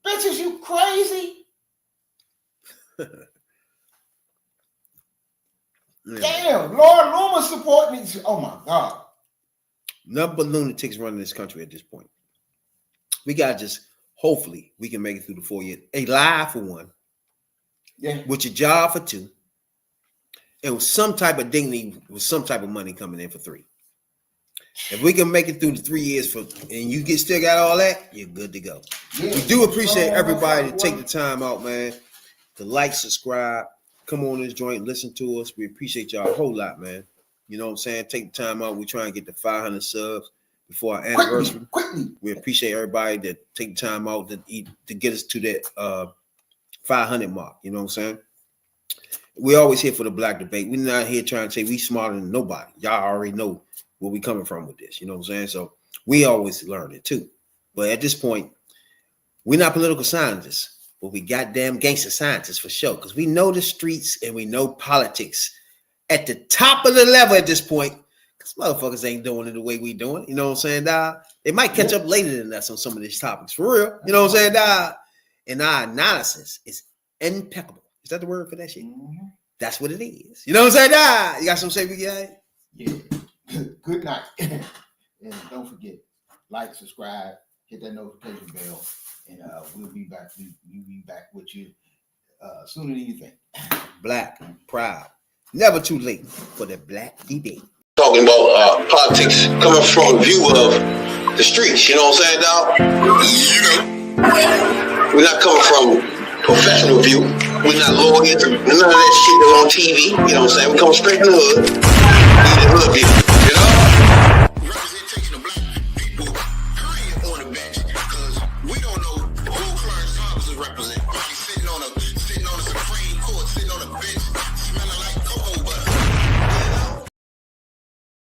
Bitches, you crazy? Damn, Lord Loomer support me. Oh my God. Nothing but lunatics running this country at this point. We got just, hopefully, we can make it through the 4 years. A lie for one. Yeah. With your job for two. And with some type of dignity, with some type of money coming in for three. If we can make it through the 3 years and you still got all that, you're good to go. Yeah. We do appreciate everybody to take the time out, man, to like, subscribe, come on this joint, listen to us. We appreciate y'all a whole lot, man. You know what I'm saying? Take the time out. We're trying to get to 500 subs before our anniversary. Quickly. We appreciate everybody that take the time out to get us to that 500 mark. You know what I'm saying? We always here for the black debate. We're not here trying to say we smarter than nobody. Y'all already know where we coming from with this. You know what I'm saying? So we always learn it too. But at this point, we're not political scientists, but we goddamn gangster scientists for sure. Because we know the streets and we know politics at the top of the level at this point. Because motherfuckers ain't doing it the way we doing it. You know what I'm saying, dog? They might catch up later than us on some of these topics. For real. You know what I'm saying, dog? And our analysis is impeccable. Is that the word for that shit? Mm-hmm. That's what it is. You know what I'm saying, dog? You got something to say, BK? Yeah. Good night. And don't forget, like, subscribe, hit that notification bell, and we'll be back. We'll be back with you sooner than you think. Black, proud, never too late for the black debate. Talking about politics coming from a view of the streets, you know what I'm saying, dog? We're not coming from professional view. We're not lawyers, none of that shit that's on TV, you know what I'm saying? We come straight from the hood. We the hood view.